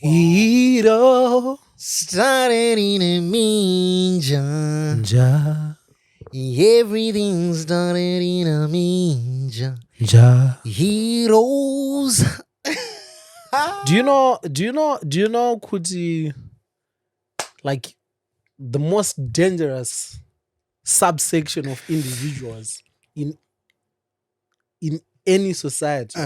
Hero started in a ninja. Everything started in a ninja. Heroes. Do you know Kuti, like the most dangerous subsection of individuals in any society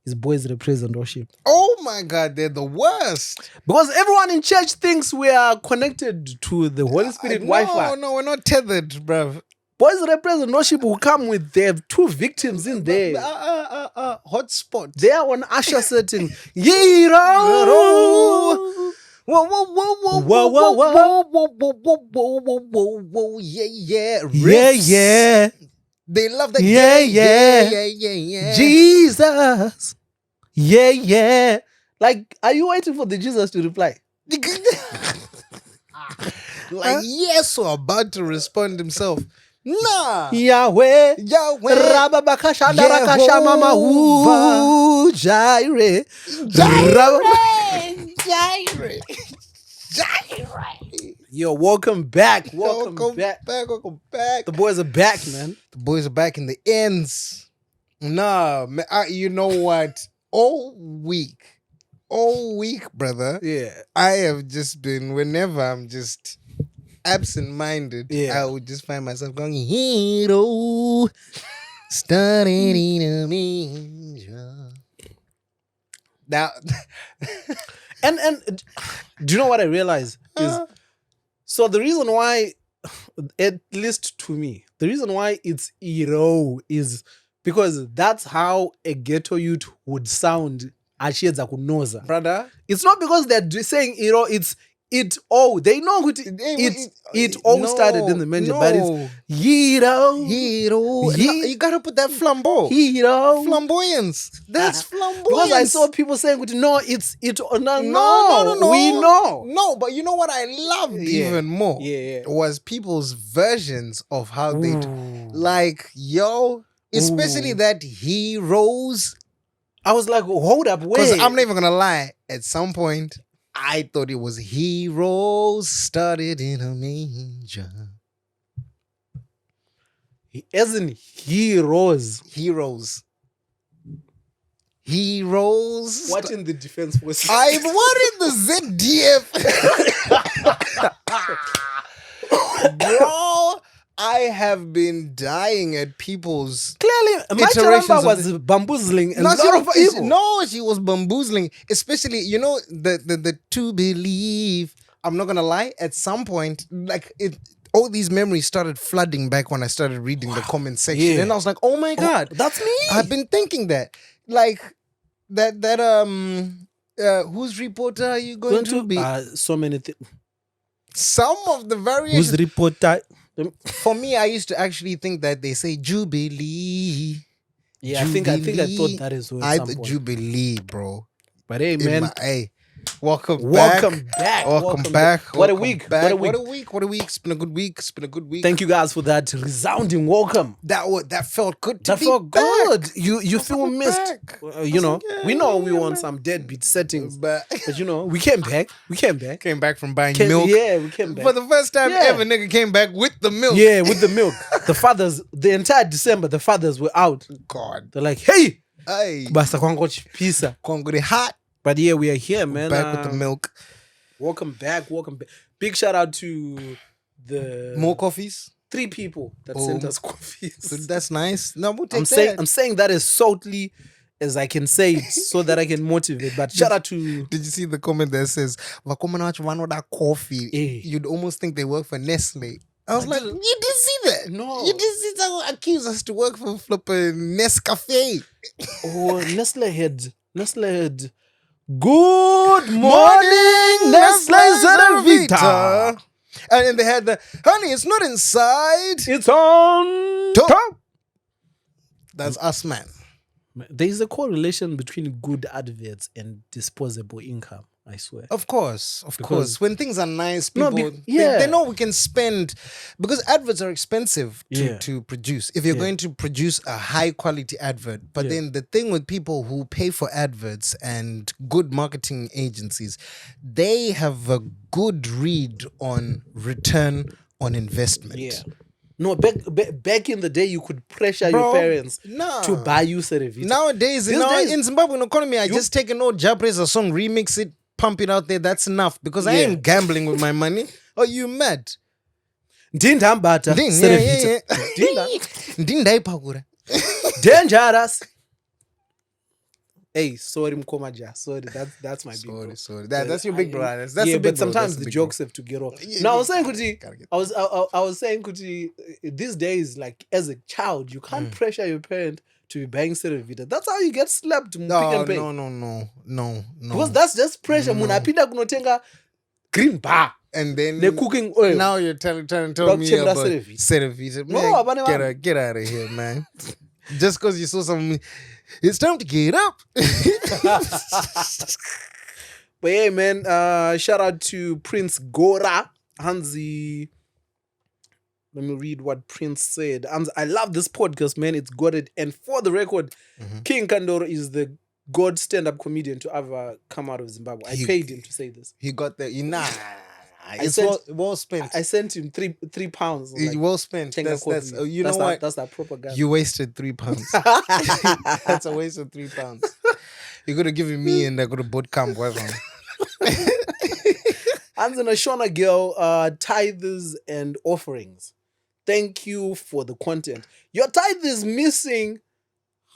is boys represent worship. Oh my God, they're the worst. Because everyone in church thinks we are connected to the Holy Spirit Wi-Fi. No, we're not tethered, bruv. Boys represent worship will come with, they have two victims in there. Hotspot. They are on usher setting. Whoa, whoa, whoa, whoa, whoa, whoa, whoa, whoa, whoa, whoa, whoa, whoa, whoa, whoa, whoa, yeah. Riffs. Yeah. They love that. Yeah. Jesus. Yeah. Like, are you waiting for the Jesus to reply? Like, yes, or about to respond himself. Nah. Yahweh. Rababakashandarakasha mama hu. Jireh. Yo, welcome back. Welcome back. The boys are back, man. The boys are back in the ends. Nah, man, you know what? All week, brother. Yeah. I have just been, whenever I'm just absent-minded, I would just find myself going, hero, started in a ninja. Now, and do you know what I realize is, so the reason why, at least to me, the reason why it's Iroooooool is because that's how a ghetto youth would sound. Brother, it's not because they're saying Iroooooool, it's it all. They know it all started in the manger, but it's hero. You gotta put that flamboyance. That's flamboyance. Because I saw people saying, no, it's it. No, we know. No, but you know what I loved even more was people's versions of how they like, yo, especially that heroes. I was like, hold up, wait. Because I'm not even gonna lie. At some point, I thought it was heroes started in a manger. As in heroes. What in the defense force? What in the ZDF? Bro, I have been dying at people's clearly. Macharamba was bamboozling. She was bamboozling. Especially, you know, the to believe. I'm not gonna lie. At some point, like all these memories started flooding back when I started reading the comment section, and I was like, "Oh my God, that's me." I've been thinking that, like that. Whose reporter are you going to be? So many things. Some of the variations. Whose reporter? For me, I used to actually think that they say Jubilee. Yeah, Jubilee. I think I thought that is what. Jubilee, bro. But hey, man. Welcome back. What a week. What a week. It's been a good week. Thank you guys for that resounding welcome. That felt good to be felt back. Good. You feel missed. You know, we know we were on some deadbeat settings. But you know, we came back. Came back from buying milk. Yeah, we came back. For the first time ever, nigga came back with the milk. Yeah, with the milk. The entire December, the fathers were out. God. They're like, hey. Basta kwangochi pizza. Kwangore hot. But yeah, we are here, man. Back with the milk. Welcome back. Big shout out to the more coffees. 3 people that sent us coffees. So that's nice. No, we'll take that. I'm saying that as saltly as I can say it, so that I can motivate. But shout out to. Did you see the comment that says, that coffee? You'd almost think they work for Nestle. I was like, you didn't see that? No. You didn't see that? Accuse us to work for flipping Nescafe. Nestle had. Good morning, Nestle Zedavita. And then they had the, honey, it's not inside. It's on top. That's us, man. There is a correlation between good adverts and disposable income. I swear. Of course. Because- When things are nice, No, people yeah. they know we can spend, because adverts are expensive Yeah. to produce. If you're Yeah. going to produce a high quality advert, but Yeah. then the thing with people who pay for adverts and good marketing agencies, they have a good read on return on investment. Yeah. No, back in the day, you could pressure Bro, your parents nah. to buy you Cerevita. Nowadays, These days- in Zimbabwean economy, I You- just take an old Japanese song, remix it, pump it out there. That's enough, because I Yeah. ain't gambling with my money. Are you mad? Ndindambata, Cerevita. Ndindaipakura. Dangerous. Hey, sorry, Mkomaja. Sorry, that's my big bro. Sorry. That's your big brother. That's yeah, the big but bro. sometimes That's the big jokes have to get off. Yeah, Now I was yeah, saying, Kuti, gotta get- I was saying, Kuti, these days, like as a child, you can't pressure your parent to be buying Cerevita. That's how you get slapped. Pick and pay. No. Because that's just pressure. No. Munapinda kunotenga green bar. And then The cooking oil. now you're trying to tell Dog me chemra about Cerevita. Cerevita. No, Man, abane get out of here, man. Just because you saw something, it's time to get up. But yeah, man, shout out to Prince Gora. Hansi. Let me read what Prince said. I love this podcast, man. It's got it. And for the record, King Kandoro is the god stand-up comedian to ever come out of Zimbabwe. I paid him to say this. He got the nah. It's sent- well spent. I sent him £3. Like, Well spent. Chenga That's coffee. you know That's what? That's that propaganda. You wasted £3. That's a waste of £3. You could have given me and I could have bought camp. And then a Shona girl, tithes and offerings. Thank you for the content. Your tithe is missing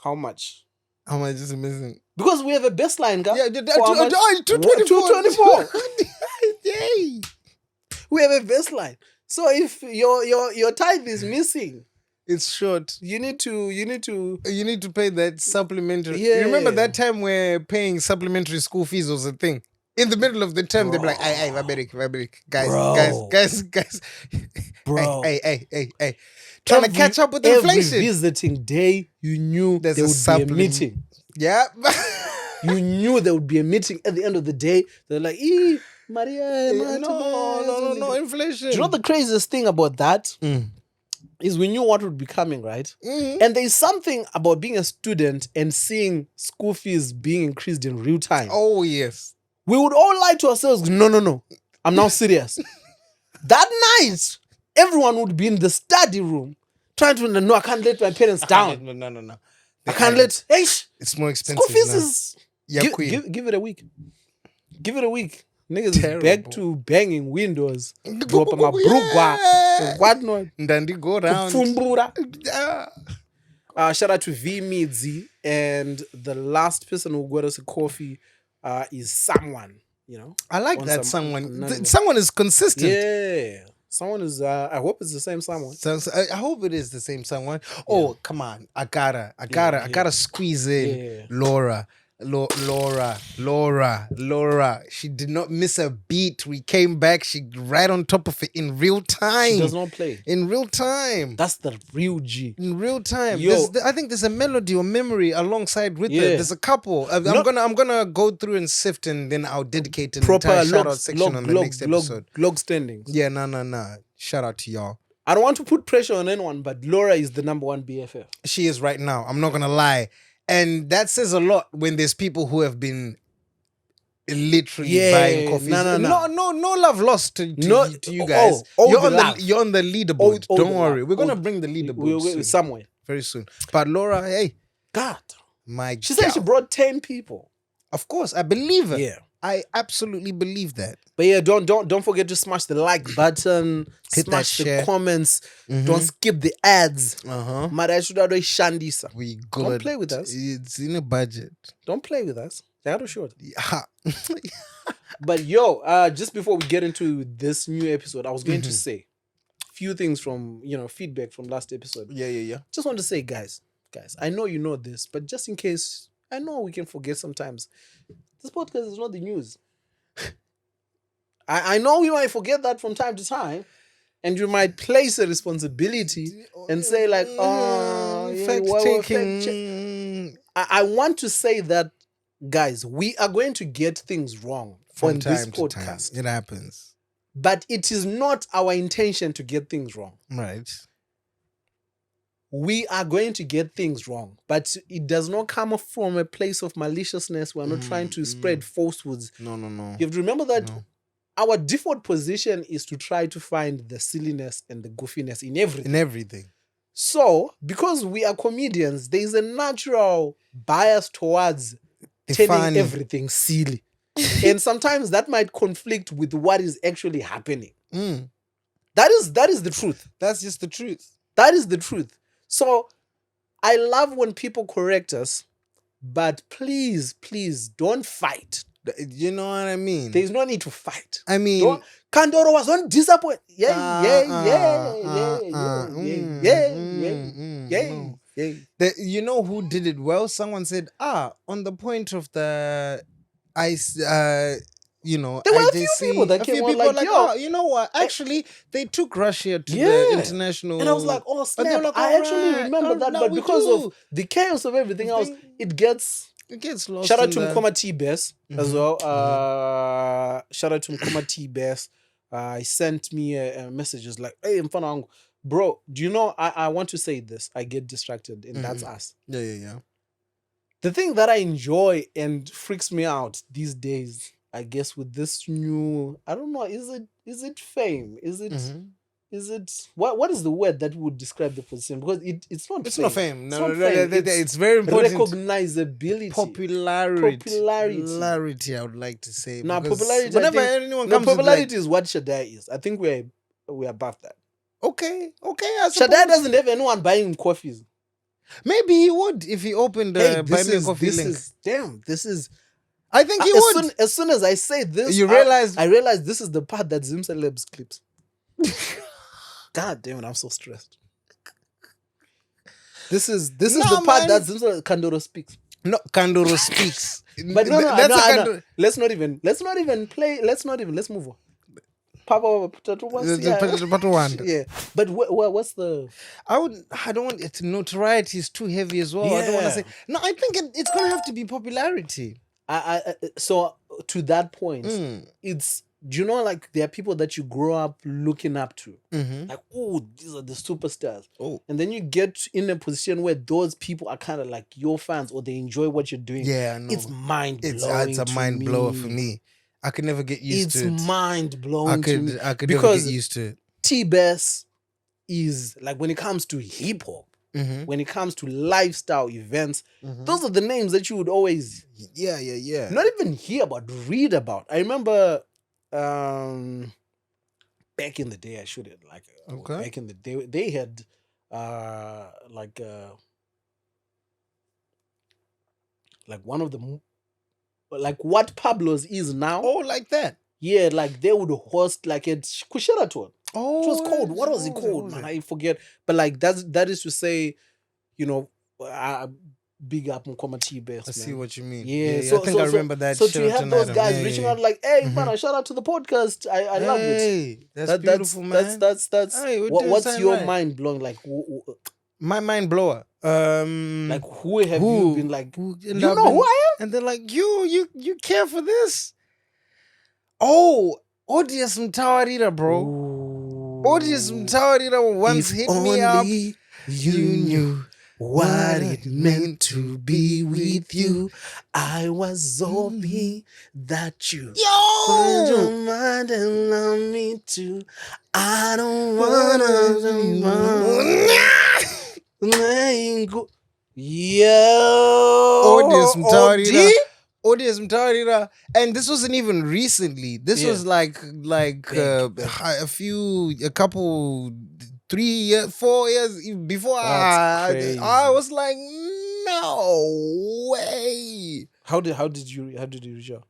how much? How much is it missing? Because we have a baseline, guy. Yeah, For how much? 224. 224. Yay. We have a baseline. So if your tithe is missing, It's short. you need to You need to pay that supplementary. Yeah. You remember that time where paying supplementary school fees was a thing? In the middle of the term, they'd be like, hey, Vaberik, guys. Bro. Hey. Trying to catch up with inflation. Every visiting day, you knew There's there a would be a supplement. meeting. Yeah. You knew there would be a meeting at the end of the day. They're like, Maria, No, inflation. Do you know the craziest thing about that? Mm. Is we knew what would be coming, right? Mhm. And there's something about being a student and seeing school fees being increased in real time. Oh, yes. We would all lie to ourselves, no. I'm now serious. That night, everyone would be in the study room trying to, no, I can't let my parents down. No. I can't let, It's more expensive. school fees now. is, Yeah, give, queen. give it a week. Give it a week. Niggas is back Terrible. to banging windows. Drop my brugwa. What not? Ndandi go round. Fumbura. Ah. Shout out to V Midzi. And the last person who got us a coffee is someone, you know? I like On that some- someone. no. Someone is consistent. Yeah. Someone is, I hope it's the same someone. So I hope it is the same someone. Oh, come on. I gotta squeeze in Yeah. Laura. Laura. She did not miss a beat. We came back. She right on top of it in real time. She does not play. In real time. That's the real G. In real time. Yo. I think there's a melody or memory alongside with Yeah. it. There's a couple. I'm Not- gonna go through and sift, and then I'll dedicate an Proper entire shout out log, section on the next episode. log standings. Yeah, no. Shout out to y'all. I don't want to put pressure on anyone, but Laura is the number one BFF. She is right now. I'm not gonna lie. And that says a lot when there's people who have been literally Yeah, buying coffees. no. No love lost to No- you guys. oh, you're, the on love. you're on the leaderboard. Oh, Don't the worry. love. We're gonna Oh, bring the leaderboard We're soon. somewhere. Very soon. But Laura, hey, God. my She said she gal. brought 10 people. Of course, I believe it. Yeah. I absolutely believe that. But yeah, don't forget to smash the like button, Hit that smash the share. comments, don't skip the ads. Uh-huh. Mara should shandisa. We good. play with us. It's in a budget. Don't play with us. They're short. Yeah. But yo, just before we get into this new episode, I was going to say a few things from feedback from last episode. Yeah. Just want to say, guys, I know you know this, but just in case, I know we can forget sometimes. This podcast is not the news. I know we might forget that from time to time, and you might place a responsibility and say like, oh, fact well, checking. I want to say that, guys, we are going to get things wrong From time to time. It happens. But it is not our intention to get things wrong. Right. We are going to get things wrong, but it does not come from a place of maliciousness. We're not trying to spread falsehoods. No. You have to remember that our default position is to try to find the silliness and the goofiness in everything. In everything. So, because we are comedians, there is a natural bias towards turning everything silly. And sometimes that might conflict with what is actually happening. That is the truth. That's just the truth. That is the truth. So I love when people correct us, but please don't fight. You know what I mean? There's no need to fight. I mean, Kandoro was on disappointment. You know who did it well? Someone said, on the point of the there were a few people that came on like, yo, you know what? Actually, they took Russia to the international. And I was like, oh, snap. Like, I actually remember that, but because of the chaos of everything else, it gets lost. Shout out to Mkoma T-Best as well. Shout out to Mkoma T-Best. He sent me a messages like, hey, Mfana, bro, do you know, I want to say this. I get distracted, and that's us. Yeah. The thing that I enjoy and freaks me out these days, I guess, with this new, I don't know, is it fame? Is it what is the word that would describe the position? Because it's not fame. Not fame. No, fame. It's very important. Recognizability. Popularity, I would like to say. Now, popularity. Whenever anyone comes popularity is what Shaddai is. I think we're above that. Okay. Shaddai doesn't have anyone buying him coffees. Maybe he would if he opened a buy me a coffee link. This is. I think he would. As soon as I say this, you realize I realize this is the part that Zim Celebs clips. God damn it, I'm so stressed. This is the part that Zim Celebs Kandoro speaks. No, Kandoro speaks. But no. Let's play. Let's move on. Papa, yeah. But what's the? I don't want it. Notoriety is too heavy as well. Yeah. I don't want to say. No, I think it's gonna have to be popularity. So to that point, it's, do you know, like, there are people that you grow up looking up to, like, oh, these are the superstars. Oh, and then you get in a position where those people are kind of like your fans, or they enjoy what you're doing. Yeah, I know. It's mind blowing. It's a mind blower for me. I could never get used to it. It's mind blowing. I could never get used to it. T-Best is like, when it comes to hip hop, when it comes to lifestyle events, those are the names that you would always not even hear about, read about. I remember back in the day, back in the day, they had like one of the, like what Pablo's is now. Oh, like that. Yeah, like they would host like at Kusheraton. Oh, it was called. What was it called? Man, I forget. But like that is to say, you know, big up Mkoma T-Best. I see what you mean. Yeah, so, I think I remember that. So to have those guys reaching out like, hey, man, shout out to the podcast. I love it. That's beautiful, man. That's what's your mind blowing? Like, my mind blower. Like, who have you been like? You know who I am? And they're like, you care for this? Oh, Odious Mtawarira, bro. Ooh. Odious Mtawarira once hit me up. You knew what it meant to be with you. I was hoping that you put your mind and love me too. I don't wanna go. Yo, Odious Mtawarira, and this wasn't even recently. This was like a couple, 3 years, 4 years before. I was like, no way. How did you reach out?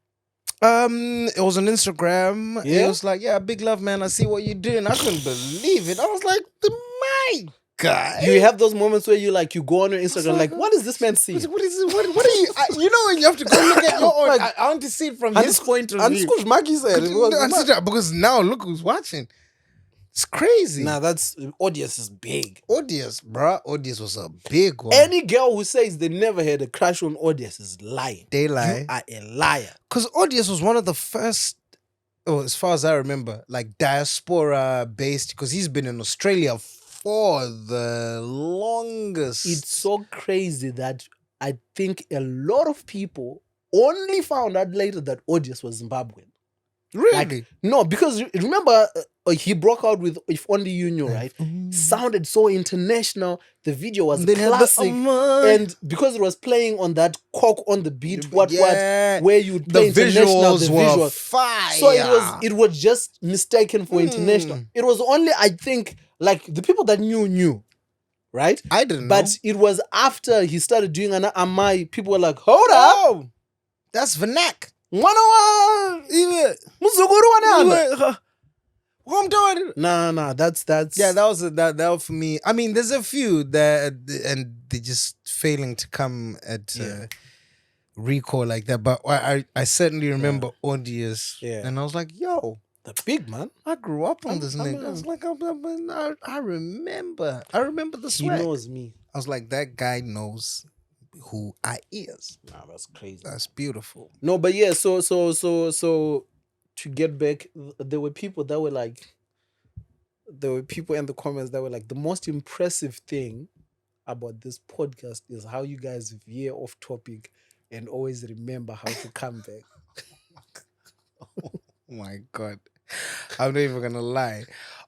It was on Instagram. Yeah? It was like, big love, man. I see what you're doing. I couldn't believe it. I was like, my God. You have those moments where you go on your Instagram, like, what is this man seeing? What is it? What are you? You know, when you have to go look at your own. I want to see it from his point of view. Because now look who's watching. It's crazy. Nah, that's audience is big. Odious, bruh. Odious was a big one. Any girl who says they never had a crush on Odious is lying. They lie. You are a liar. Because Odious was one of the first, as far as I remember, like diaspora based, because he's been in Australia for the longest. It's so crazy that I think a lot of people only found out later that Odious was Zimbabwean. Really? Like, no, because remember he broke out with If Only You Knew, right? Sounded so international. The video was classic. And because it was playing on that cock on the beat, what, where you would play the international, visuals the were visuals. fire. So it was just mistaken for international. It was only, I think, like the people that knew, right? I didn't know. But it was after he started doing an Amai, people were like, hold up. That's Vernac. Mwana wa muzukuru wa nani? Nah, that's yeah, that was for me. I mean, there's a few that and they just failing to come at recall like that. But I certainly remember Odious. Yeah. And I was like, yo, the big man. I grew up on this nigga. I was like, I remember the swag. He knows me. I was like, that guy knows who I is. Nah, that's crazy. That's beautiful. No, but yeah, so to get back, there were people that were like, there were people in the comments that were like, the most impressive thing about this podcast is how you guys veer off topic and always remember how to come back. Oh my God. I'm not even gonna lie.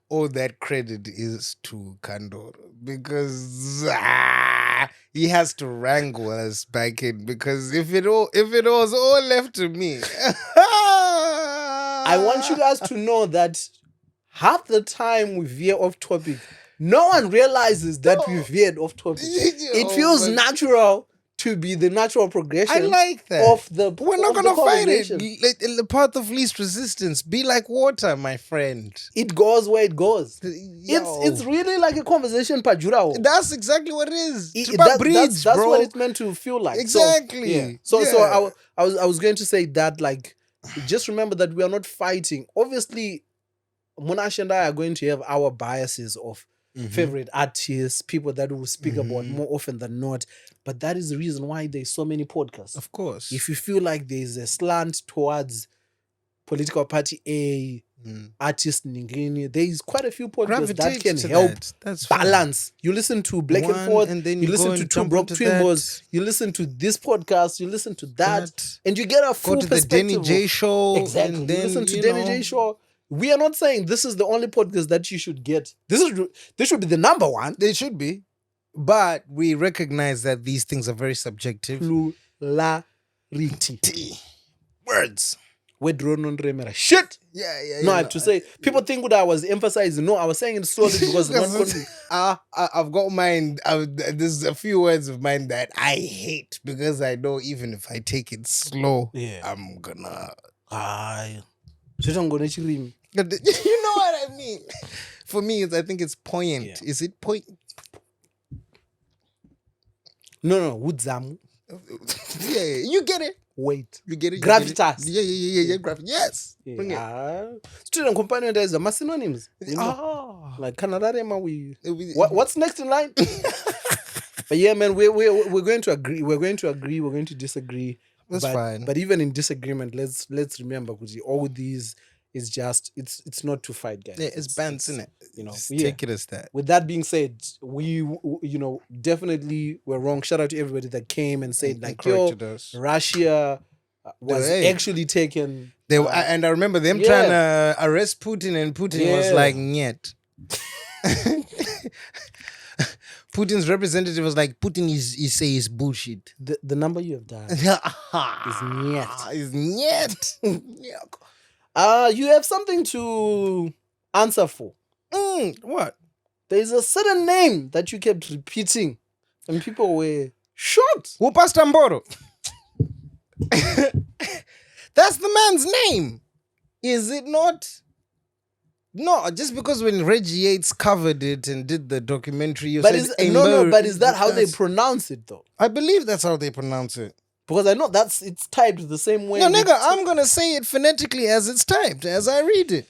All that credit is to Kandoro because he has to wrangle us back in, because if it was all left to me. I want you guys to know that half the time we veer off topic, no one realizes that we veered off topic. It feels natural to be the natural progression. I like that. Of the We're not gonna fight it. The path of least resistance. Be like water, my friend. It goes where it goes. It's really like a conversation, Pajurao. That's exactly what it is. That's what it's meant to feel like. Exactly. So I was going to say that, like, just remember that we are not fighting. Obviously, Monash and I are going to have our biases of favorite artists, people that will speak about more often than not. But that is the reason why there's so many podcasts. Of course. If you feel like there's a slant towards political party A, artist Ningini, there's quite a few podcasts that can help balance. You listen to Black and Forth, and then you listen to Two Broke Twimbos, you listen to this podcast, you listen to that, and you get a full perspective. Go to the Danny J show. Exactly. And then, you listen to Danny J show. We are not saying this is the only podcast that you should get. This should be the number one. They should be. But we recognize that these things are very subjective. Plurality. Words. Shit. Yeah. No, I have to say, people think what I was emphasizing. No, I was saying it slowly because I've got mine. There's a few words of mine that I hate because I know even if I take it slow, I'm gonna. You know what I mean? For me, I think it's poignant. Yeah. Is it poignant? No, Woodzamu. Yeah, you get it. Wait. You get it? Gravitas. Yeah. Gravitas. Yes. Bring it. Student companion, there's a synonyms. Like Canada, what's next in line? But yeah, man, we're going to agree. We're going to agree. We're going to disagree. That's fine. But even in disagreement, let's remember, because all these is just it's not to fight, guys. Yeah, it's bands, isn't it? Take it as that. With that being said, we definitely were wrong. Shout out to everybody that came and said like, yo, Russia was actually taken. And I remember them trying to arrest Putin, and Putin was like, "Nyet." Putin's representative was like, Putin is bullshit. The number you have dialed is nyet. Is nyet. You have something to answer for. What? There's a certain name that you kept repeating, and people were shocked. Who passed Tamboro? That's the man's name. Is it not? No, just because when Reggie Yates covered it and did the documentary, you said but is that how they pronounce it though? I believe that's how they pronounce it. Because I know it's typed the same way. No, nigga, I'm gonna say it phonetically as it's typed, as I read it.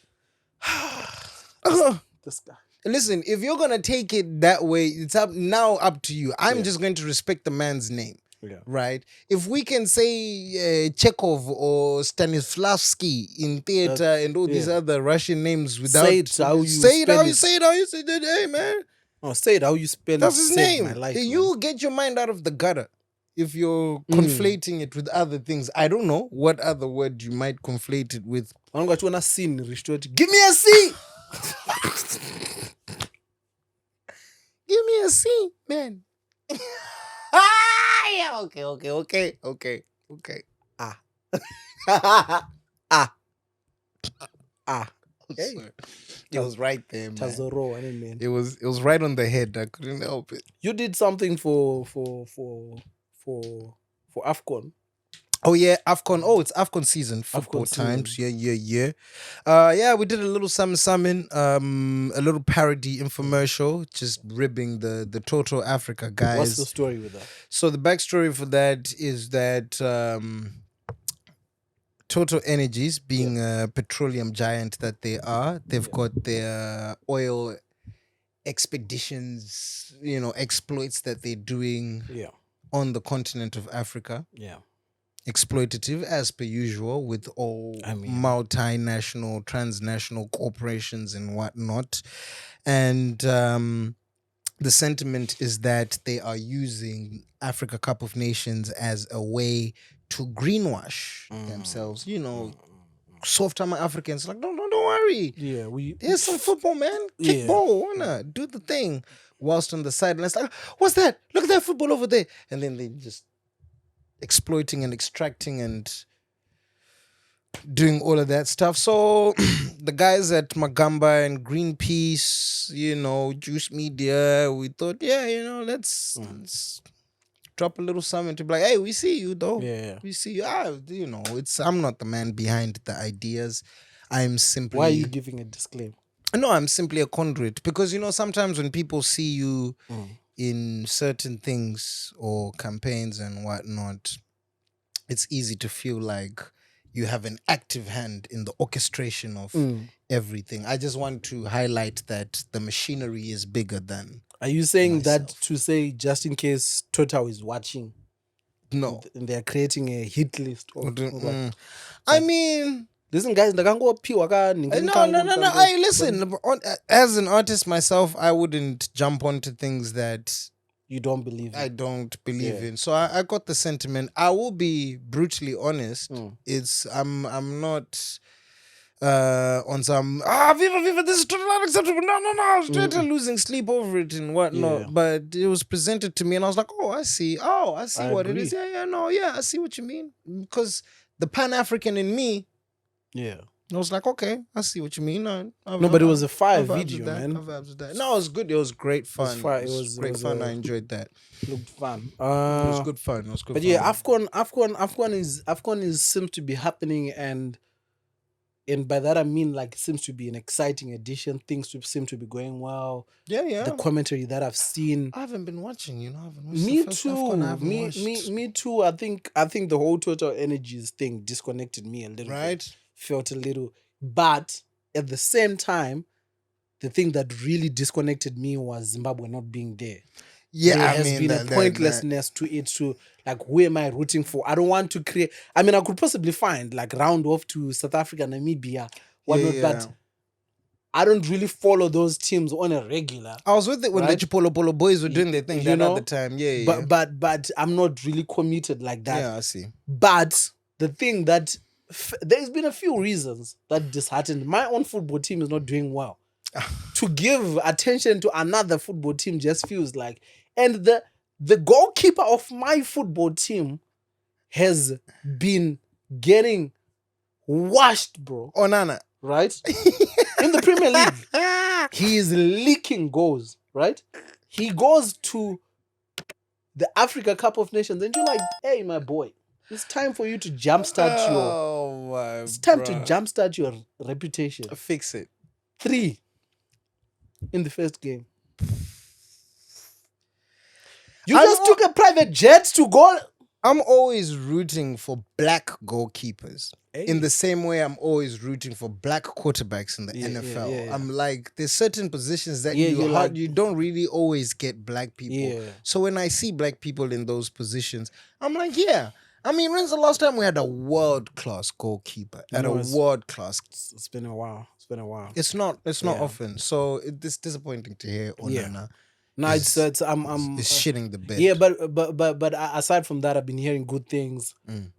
The this guy. Listen, if you're gonna take it that way, it's up to you. I'm just going to respect the man's name. Yeah. Right? If we can say Chekhov or Stanislavski in theater and all these other Russian names without say it how you say spell it, say it how you say it. Hey man. Oh, say it how you spell That's it. his Save name. my life, You get your mind out of the gutter if you're conflating it with other things. I don't know what other word you might conflate it with. I'm going to want a scene restored. Give me a C. Give me a C, man. Yeah, okay. Ah. Hey. It was right there, man. Tazoro, I mean. It was right on the head. I couldn't help it. You did something for AFCON. Oh yeah, AFCON. Oh, it's AFCON season. Football times. Yeah, we did a little summon, a little parody infomercial, just ribbing the Total Africa guys. What's the story with that? So the backstory for that is that Total Energies, being a petroleum giant that they are, they've got their oil expeditions, exploits that they're doing on the continent of Africa. Yeah. Exploitative as per usual with all multinational, transnational corporations and whatnot. And the sentiment is that they are using Africa Cup of Nations as a way to greenwash themselves. Soft time Africans like, no, don't worry. Yeah, there's some football, man. Kick ball, wanna do the thing. Whilst on the sideline, it's like, what's that? Look at that football over there. And then they just exploiting and extracting and doing all of that stuff. So the guys at Magamba and Greenpeace, Juice Media, we thought, let's drop a little something to be like, hey, we see you though. Yeah. We see you. I'm not the man behind the ideas. I'm simply. Why are you giving a disclaimer? No, I'm simply a conduit because sometimes when people see you in certain things or campaigns and whatnot, it's easy to feel like you have an active hand in the orchestration of everything. I just want to highlight that the machinery is bigger than. Are you saying myself. That to say just in case Total is watching? No. And they're creating a hit list. I mean... Listen, guys, no. Hey, listen, as an artist myself, I wouldn't jump onto things that you don't believe in. I don't believe in. So I got the sentiment. I will be brutally honest. I'm not on some viva, this is totally unacceptable. No. Straight losing sleep over it and whatnot. Yeah. But it was presented to me and I was like, I see what it is. I see what you mean. Because the Pan-African in me. Yeah. I was like, okay, I see what you mean. But it was a fire video, man. No, it was good. It was great fun. It was great fun. I enjoyed that. Looked fun. It was good fun. But yeah, AFCON is seems to be happening, and by that I mean like it seems to be an exciting edition. Things seem to be going well. Yeah. The commentary that I've seen. I haven't been watching. Me too. Me too. I think the whole Total Energies thing disconnected me a little bit. Felt a little, but at the same time, the thing that really disconnected me was Zimbabwe not being there. Yeah, there has been a pointlessness to it. To like, who am I rooting for? I don't want to create. I mean, I could possibly find like round off to South Africa, Namibia, whatnot, but I don't really follow those teams on a regular. I was with it when the Chipolo Polo boys were doing their thing at the time. Yeah. But I'm not really committed like that. Yeah, I see. But the thing that there's been a few reasons that disheartened. My own football team is not doing well. To give attention to another football team just feels like, and the goalkeeper of my football team has been getting washed, bro. Onana, right? In the Premier League, he is leaking goals, right? He goes to the Africa Cup of Nations, and you're like, hey, my boy. It's time for you to jumpstart to jumpstart your reputation. Fix it. 3 in the first game. You just took a private jet to go. I'm always rooting for black goalkeepers. In the same way, I'm always rooting for black quarterbacks in the Yeah, yeah, NFL. yeah, yeah. I'm like, there's certain positions that Yeah, you're like- you don't really always get black people. Yeah. So when I see black people in those positions, I'm like, yeah. I mean, when's the last time we had a world-class goalkeeper? World-class. It's been a while. It's been a while. It's not Yeah. often. So it's disappointing to hear Onana No, I'm is shitting the bed. Yeah, but aside from that, I've been hearing good things.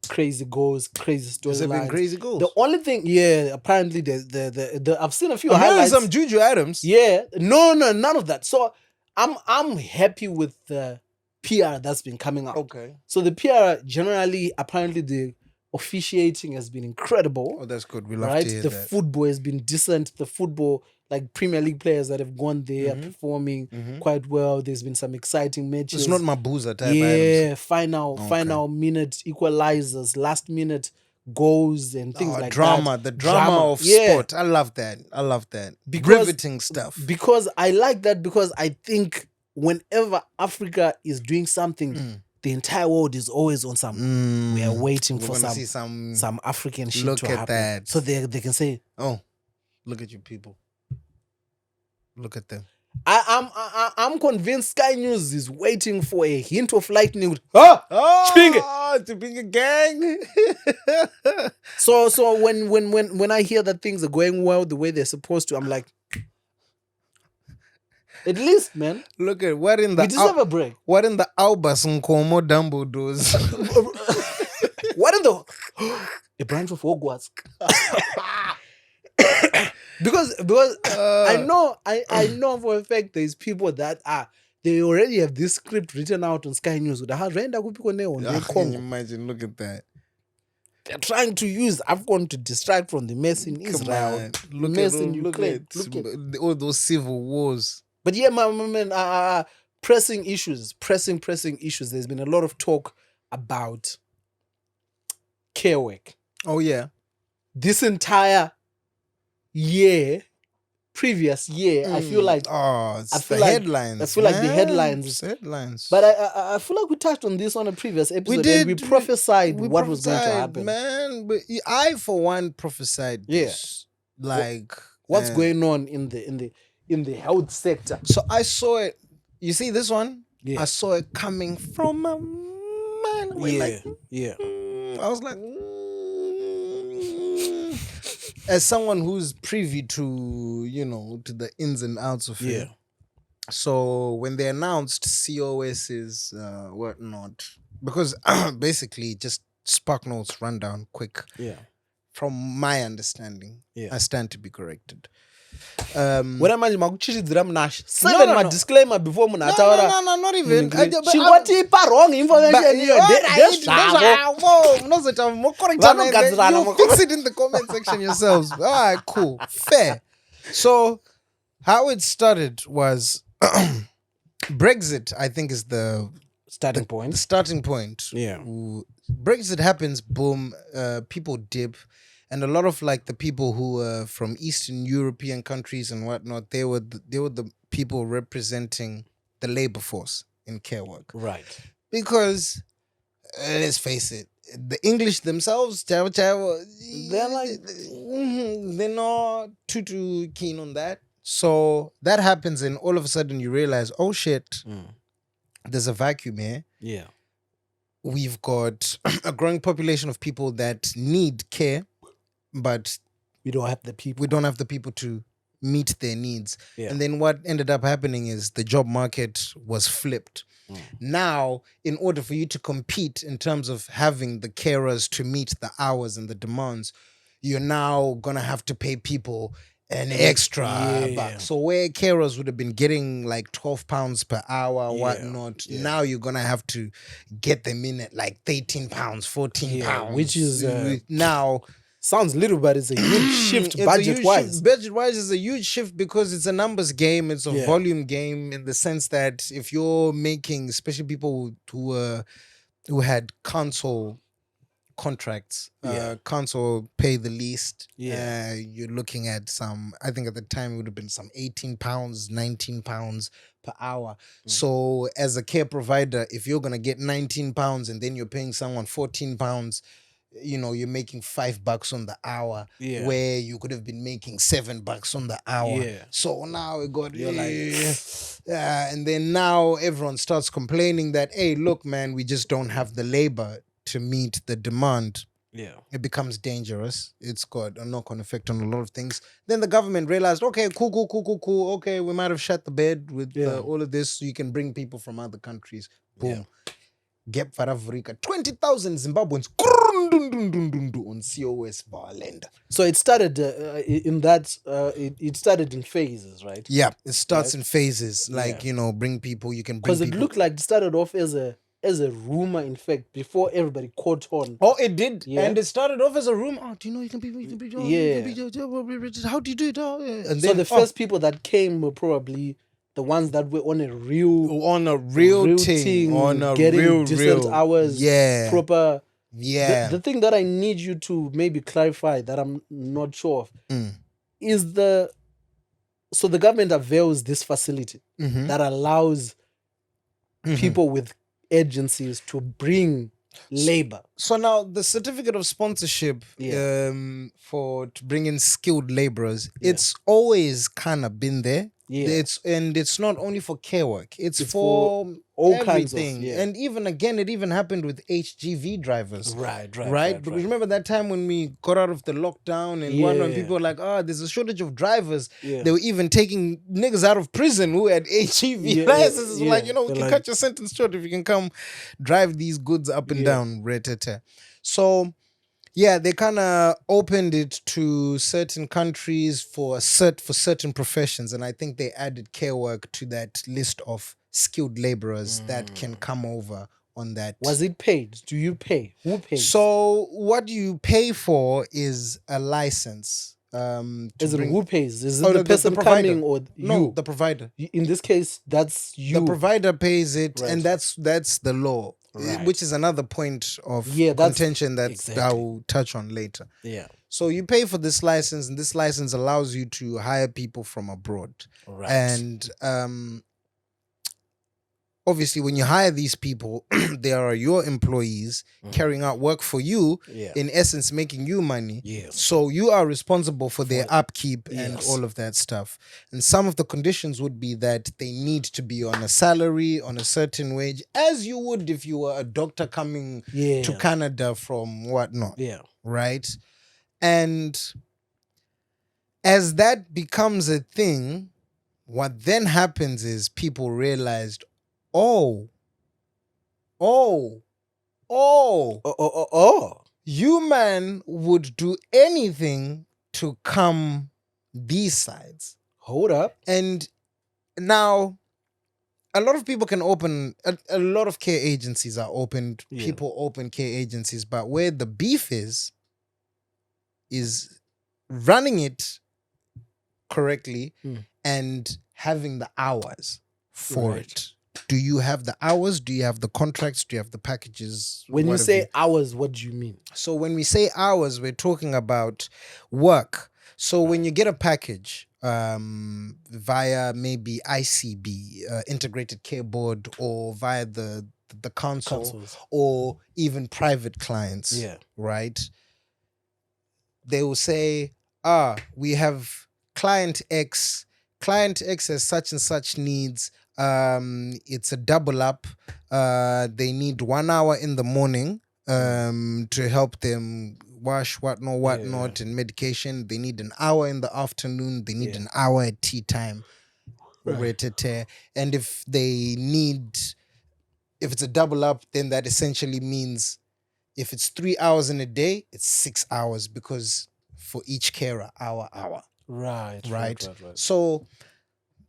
Crazy goals, crazy Has there been storylines. crazy goals? The only thing, apparently the I've seen a few I'm hearing highlights. some Juju Adams. Yeah, no, none of that. So I'm happy with the PR that's been coming out. Okay. So the PR generally, apparently the officiating has been incredible. Oh, that's good. We love Right, to hear the that. football has been decent. The football, like Premier League players that have gone there, are performing quite well. There's been some exciting matches. It's not Mabuza type Yeah, items. final minute equalizers, last minute goals and things like drama, that. The drama of sport. I love that. Riveting stuff. Because I like that, because I think whenever Africa is doing something, the entire world is always on some. We are waiting for some African shit look to at happen. that. So they can say, oh, look at you people. Look at them. I'm convinced Sky News is waiting for a hint of lightning. To being a gang. So when I hear that things are going well the way they're supposed to, I'm like, at least, man, Look at what in the we deserve a break. What in the Albus Nkomo Dumbo does. What in the a branch of Hogwarts? because I know for a fact there's people that they already have this script written out on Sky News. Can you imagine? Look at that. They're trying to use AFCON to distract from the mess in Israel, Look mess at in Ukraine. Look at all those civil wars. But yeah, my man, pressing issues. There's been a lot of talk about care work. Oh yeah. This entire previous year, I feel like headlines. I feel like the headlines. It's headlines. But I feel like we touched on this on a previous episode. We did. And we prophesied what was going to happen. Man, but I for one prophesied this. Like what's going on in the health sector. So I saw it. You see this one? Yeah. I saw it coming from a man. I was like, as someone who's privy to, to the ins and outs of it. So when they announced COS's whatnot, because basically just Spark Notes rundown quick. Yeah. From my understanding, I stand to be corrected. When I'm my disclaimer before No, not even. She got wrong information. You fix it in the comment section yourselves. All right, cool, fair. So how it started was Brexit. I think is the starting point. The starting point. Yeah. Brexit happens. Boom. People dip. And a lot of like the people who were from Eastern European countries and whatnot, they were the people representing the labor force in care work. Right. Because let's face it, the English themselves, they're like they're not too keen on that. So that happens, and all of a sudden you realize, oh shit, there's a vacuum here. Yeah. We've got a growing population of people that need care. But we don't have the people. We don't have the people to meet their needs. Yeah. And then what ended up happening is the job market was flipped. Now, in order for you to compete in terms of having the carers to meet the hours and the demands, you're now going to have to pay people an extra buck. So where carers would have been getting like £12 per hour, whatnot, now you're going to have to get them in at like £13, £14. Which is now... Sounds little, but it's a huge shift budget-wise. Budget-wise, it's a huge shift because it's a numbers game. It's a volume game in the sense that if you're making, especially people who had council contracts, council pay the least. You're looking at some. I think at the time it would have been some £18, £19 per hour. So as a care provider, if you're gonna get £19 and then you're paying someone £14. you're making $5 on the hour, Yeah. where you could have been making $7 on the hour. Yeah. So now it got, You're like, and then now everyone starts complaining that, hey, look, man, we just don't have the labor to meet the demand. yeah. It becomes dangerous. It's got a knock-on effect on a lot of things. Then the government realized, okay, cool. Okay, we might have shut the bed with all of this, so you can bring people from other countries. Boom. Gap Faravurika. 20,000 Zimbabweans on COS Barland. So it started in that. It started in phases, right? Yeah, it starts in phases. Like bring people. You can bring Because it looked like it started off as a rumor. In fact, before everybody caught on. Oh, it did, Yeah. and it started off as a rumor. Oh, do you know you can be? How do you do it? Oh, yeah. And So then the first people that came were probably the ones that were on a real thing, on a getting decent hours, proper. Yeah. The thing that I need you to maybe clarify that I'm not sure of is so the government avails this facility that allows people with agencies to bring labor. So now the certificate of sponsorship for to bring in skilled laborers, it's always kind of been there. Yeah. It's not only for care work, it's for all everything. kinds of And even again, it even happened with HGV drivers. Right. Because remember that time when we got out of the lockdown and whatnot, people were like, there's a shortage of drivers. They were even taking niggas out of prison who had HGV licenses. Like, we can cut your sentence short if you can come drive these goods up and down. So they kind of opened it to certain countries for certain professions, and I think they added care work to that list of skilled laborers that can come over on that. Was it paid? Do you pay? Who pays? So what you pay for is a license. Who pays? Is it the person coming or you? No, the provider. In this case, that's you. The provider pays it, and that's the law. Which is another point of contention that I will touch on later. Yeah. So you pay for this license, and this license allows you to hire people from abroad. Right. And obviously, when you hire these people, they are your employees carrying out work for you, in essence, making you money. Yes. So you are responsible for their upkeep and all of that stuff. And some of the conditions would be that they need to be on a salary, on a certain wage, as you would if you were a doctor coming to Canada from whatnot. Yeah. Right? And as that becomes a thing, what then happens is people realized, you man would do anything to come these sides. Hold up. And now a lot of people can open, a lot of care agencies are opened. People open care agencies, but where the beef is running it correctly and having the hours for it. Do you have the hours? Do you have the contracts? Do you have the packages? When you say hours, what do you mean? So when we say hours, we're talking about work. So when you get a package via maybe ICB, Integrated Care Board, or via the council, or even private clients, right? They will say, we have client X. Client X has such and such needs. It's a double up. They need 1 hour in the morning to help them wash whatnot and medication. They need an hour in the afternoon. They need an hour at tea time. And if it's a double up, then that essentially means if it's 3 hours in a day, it's 6 hours, because for each carer, hour. Right. So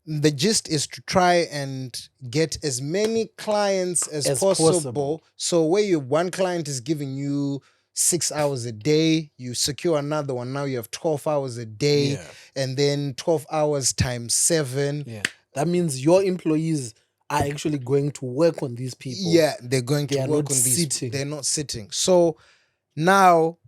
the gist is to try and get as many clients as possible. So where one client is giving you 6 hours a day, you secure another one. Now you have 12 hours a day, and then 12 hours times 7. Yeah. That means your employees are actually going to work on these people. Yeah, they're going to work on these. They're not sitting. So now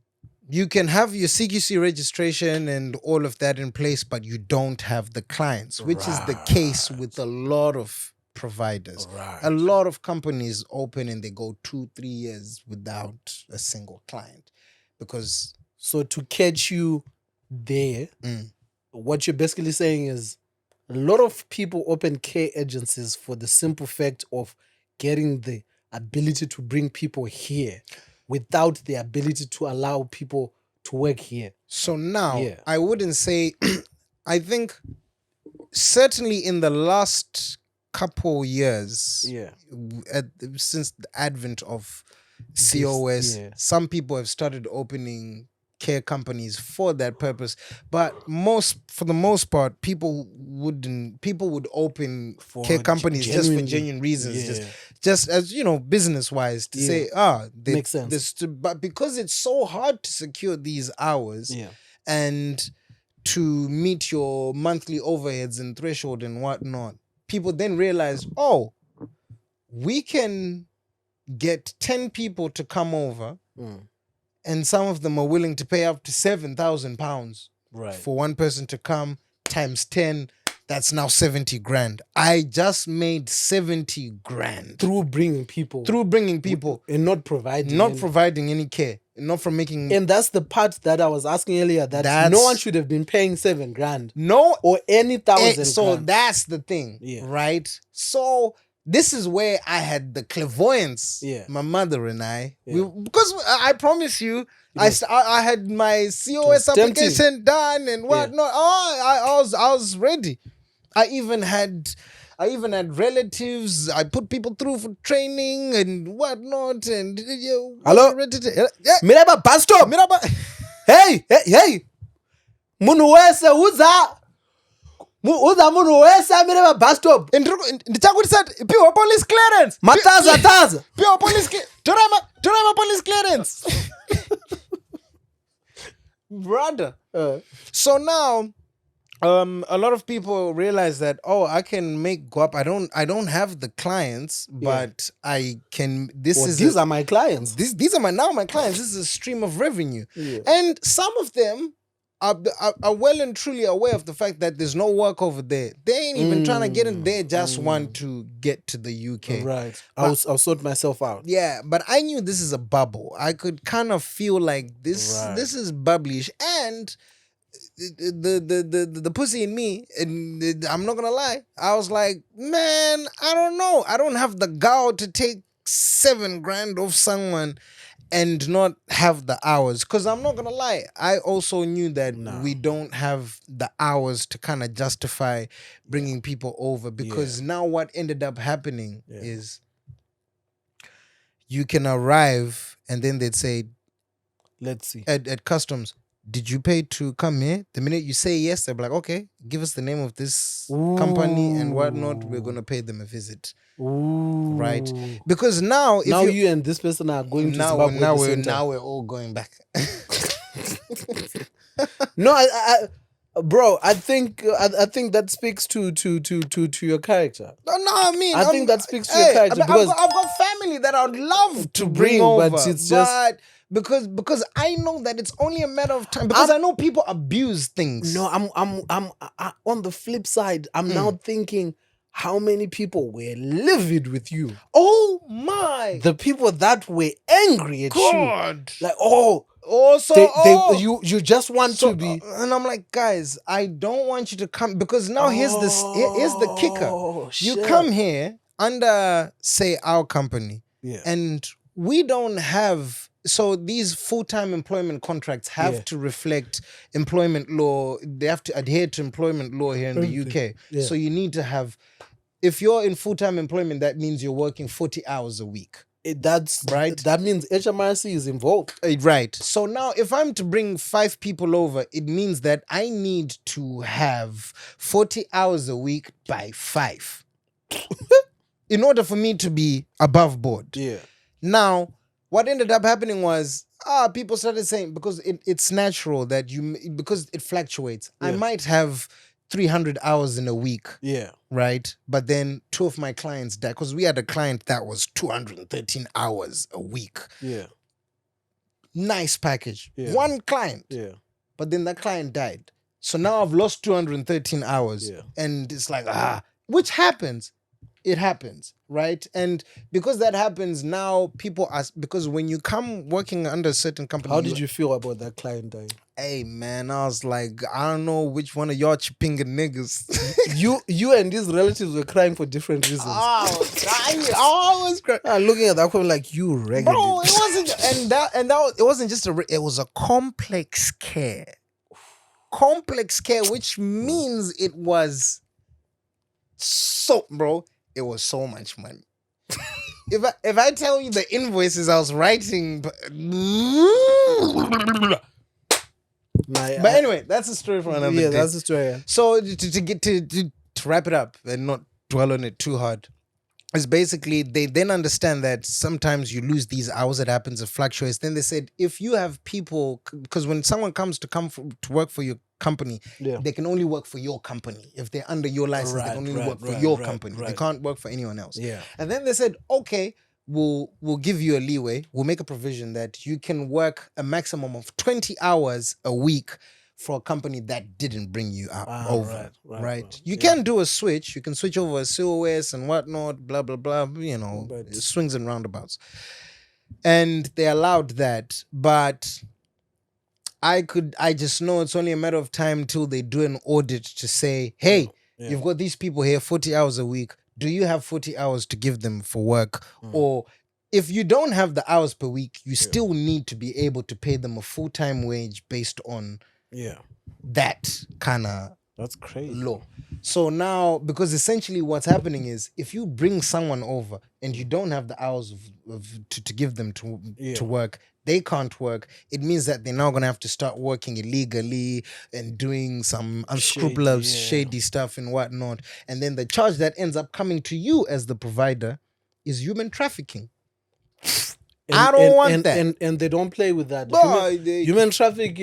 you can have your CQC registration and all of that in place, but you don't have the clients, which is the case with a lot of providers. A lot of companies open and they go 2-3 years without a single client. because So to catch you there, what you're basically saying is a lot of people open care agencies for the simple fact of getting the ability to bring people here without the ability to allow people to work here. so now Yeah. I wouldn't say I think certainly in the last couple years, Yeah. since the advent of COS, yeah. some people have started opening care companies for that purpose. But for the most part, people would open For care companies just for genuinely. genuine reasons, Yeah. just as business wise to say Makes sense. but because it's so hard to secure these hours Yeah. and to meet your monthly overheads and threshold and whatnot, people then realize, oh, we can get 10 people to come over, and some of them are willing to pay up to £7,000 Right. for one person to come, times 10. That's now 70 grand. I just made 70 grand Through bringing people. And not providing. providing any care. Not from making. And that's the part that I was asking earlier, that no one should have been paying 7 grand. No. Or any thousand. So grand. that's the thing. Yeah. Right? So this is where I had the clairvoyance. Yeah. My mother and I. Yeah. Because I promise you, I had my COS application done and whatnot. Oh, I was ready. I even had relatives. I put people through for training and whatnot. And hello, Miraba bus stop. Hey. Munu wese uza munu wese Miraba bus stop. Ndichakuti pure police clearance. Mataza. Pure police Torama police clearance. Brother. So now a lot of people realize that, oh, I can make guap. I don't have the clients, but I can. These are my clients. These are my clients. This is a stream of revenue, yeah. And some of them are well and truly aware of the fact that there's no work over there. They ain't even trying to get in there. Just want to get to the UK. Right. I'll sort myself out. Yeah, but I knew this is a bubble. I could kind of feel like this is bubblyish, and the pussy in me, and I'm not gonna lie, I was like, man, I don't know. I don't have the gall to take 7 grand off someone and not have the hours. Because I'm not gonna lie, I also knew that we don't have the hours to kind of justify bringing people over. Because now what ended up happening is you can arrive and then they'd say, let's see, at customs, did you pay to come here? The minute you say yes, they'll be like, okay, give us the name of this company and whatnot. We're going to pay them a visit. Right? Because now... Now you and this person are going to Zimbabwe. Now we're all going back. No, bro, I think that speaks to your character. I think that speaks to your character. Because I've got family that I'd love to bring over. But it's just... Because I know that it's only a matter of time. Because I know people abuse things. No, I'm on the flip side. I'm now thinking, how many people were livid with you? Oh my! The people that were angry at God. You, like you just want to be. And I'm like, guys, I don't want you to come, because now here's the kicker. Shit. You come here under, say, our company, and we don't have. So these full-time employment contracts have to reflect employment law. They have to adhere to employment law here in the UK. Yeah. So you need to have, if you're in full-time employment, that means you're working 40 hours a week. That's right. That means HMRC is involved. Right. So now if I'm to bring 5 people over, it means that I need to have 40 hours a week by 5 in order for me to be above board. Yeah. Now, what ended up happening was, people started saying, because it's natural that because it fluctuates. Yeah. I might have 300 hours in a week. Yeah. Right? But then 2 of my clients died, because we had a client that was 213 hours a week. Yeah. Nice package. Yeah. 1 client. Yeah. But then that client died. So now I've lost 213 hours. Yeah. And it's like, which happens. it happens, right? And because that happens now, people ask, because when you come working under a certain company, How did you feel about that client dying? hey man, I was like, I don't know which one of y'all chipping niggas. You and these relatives were crying for different reasons. I was crying. Looking at that comment like, you raggedy. Bro, it wasn't, it wasn't just it was a complex care. Complex care, which means it was it was so much money. If I tell you the invoices I was writing, but anyway, that's a story for another day. That's a story. Yeah. So to wrap it up and not dwell on it too hard, is basically they then understand that sometimes you lose these hours. It happens, it fluctuates. Then they said, if you have people, because when someone comes to work for your company, they can only work for your company. If they're under your license, they can only work for your company. They can't work for anyone else. Yeah. And then they said, okay, we'll give you a leeway. We'll make a provision that you can work a maximum of 20 hours a week for a company that didn't bring you over, right? You can do a switch. You can switch over a COS and whatnot, blah, blah, blah, swings and roundabouts. And they allowed that. But I just know it's only a matter of time till they do an audit to say, hey, you've got these people here 40 hours a week. Do you have 40 hours to give them for work? Or if you don't have the hours per week, you still need to be able to pay them a full-time wage based on that kind of that's crazy law. So now, because essentially what's happening is, if you bring someone over and you don't have the hours to give them to work, they can't work. It means that they're now going to have to start working illegally and doing some unscrupulous, shady stuff and whatnot. And then the charge that ends up coming to you as the provider is human trafficking. I don't want that. And they don't play with that. Human traffic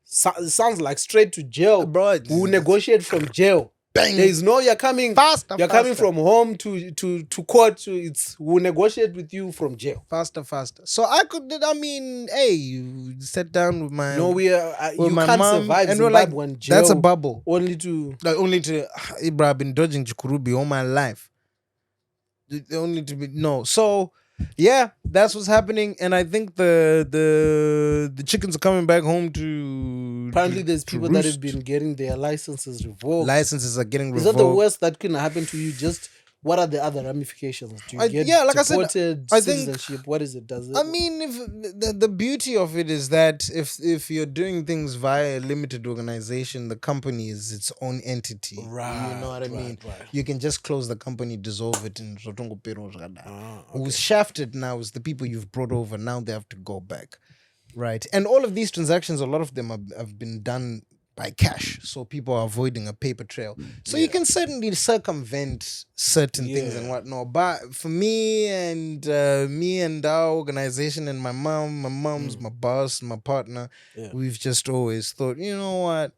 sounds like straight to jail. Bro, who negotiate from jail. Bang. There is no you're coming coming from home to court. It's who negotiate with you from jail. Faster. So you sit down with my you can't mom, survive and Zimbabwe when jail. That's a bubble. Only to Ibra, I've been dodging Chikurubi all my life. Only to be so yeah, that's what's happening. And I think the chickens are coming back home to apparently there's people that have been getting their licenses revoked. Licenses are getting revoked. Is that the worst that can happen to you? Just what are the other ramifications? Do you get deported, citizenship? What is it? Does it? I mean, if the beauty of it is that if you're doing things via a limited organization, the company is its own entity. Right. You know what I mean? Right. You can just close the company, dissolve it, and who's shafted now is the people you've brought over. Now they have to go back. Right. And all of these transactions, a lot of them have been done by cash, so people are avoiding a paper trail. So you can certainly circumvent certain things and whatnot. But for me and our organization and my mom's my boss, my partner, we've just always thought, you know what?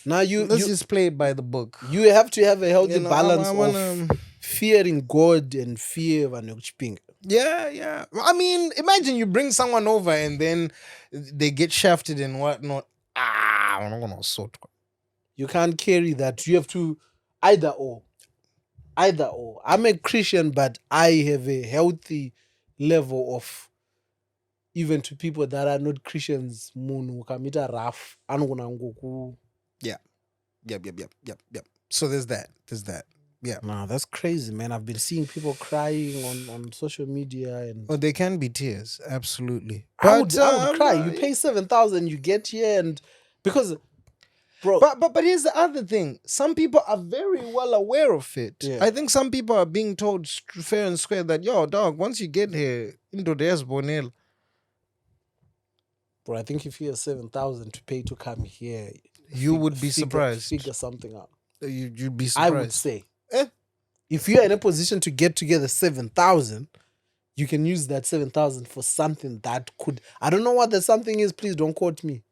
Now let's just play it by the book. You have to have a healthy balance of fearing God and fear of Anochping. Yeah. I mean, imagine you bring someone over and then they get shafted and whatnot. You can't carry that. You have to either or. I'm a Christian, but I have a healthy level of, even to people that are not Christians, rough. Yep. So there's that. Yeah. No, that's crazy, man. I've been seeing people crying on social media, and there can be tears, absolutely. I would cry. You pay 7,000, you get here, and because, bro. But here's the other thing. Some people are very well aware of it. Yeah. I think some people are being told fair and square that, yo, dog, once you get here, into there's Bonel. Bro, I think if you have 7,000 to pay to come here, you would be surprised. Figure something out. You'd be surprised. I would say. If you're in a position to get together 7,000, you can use that 7,000 for something that could. I don't know what the something is. Please don't quote me.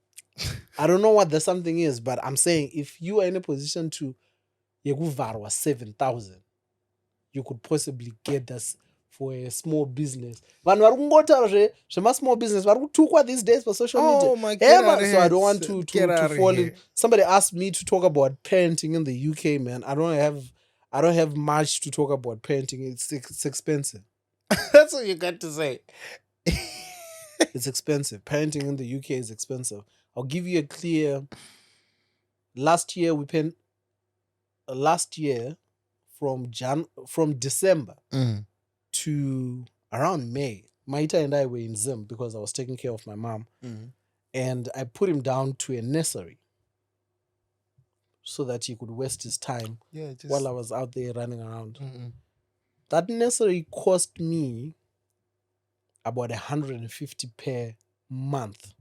I don't know what the something is, but I'm saying if you are in a position to 7,000, you could possibly get this for a small business. But small business, but these days for social media. Oh my God! So I don't want to fall in. Somebody asked me to talk about parenting in the UK, man. I don't have much to talk about parenting. It's expensive. That's what you got to say. It's expensive. Parenting in the UK is expensive. I'll give you a clear. Last year we paid. Last year, from December to around May, Maita and I were in Zim because I was taking care of my mom, and I put him down to a nursery so that he could waste his time while I was out there running around. That nursery cost me about 150 per month.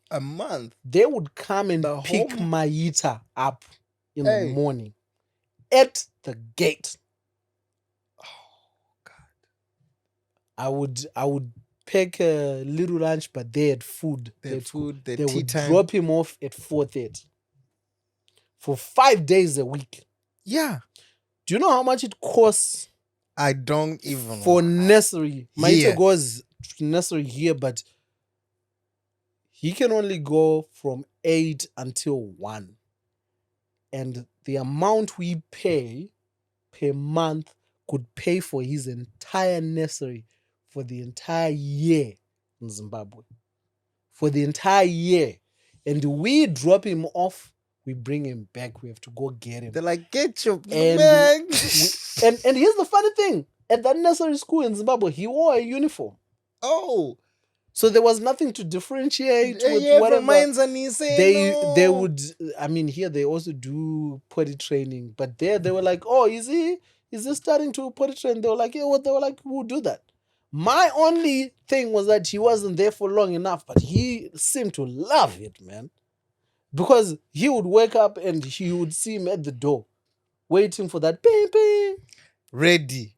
A month? They would come and pick Maita up in the morning at the gate. Oh God! I would pack a little lunch, but they had food. They would drop him off at 4:30 for 5 days a week. Yeah. Do you know how much it costs? I don't even for nursery. Maita goes to nursery here, but he can only go from 8 until 1. And the amount we pay per month could pay for his entire nursery for the entire year in Zimbabwe. For the entire year. And we drop him off, we bring him back, we have to go get him. They're like, get your and bag. And here's the funny thing. At that nursery school in Zimbabwe, he wore a uniform. Oh. So there was nothing to differentiate with whatever. They would, I mean, here they also do potty training, but there they were like, oh, is he starting to potty train? They were like, yeah, what? They were like, we'll do that. My only thing was that he wasn't there for long enough, but he seemed to love it, man. Because he would wake up and he would see him at the door, waiting for that ping ping. Ready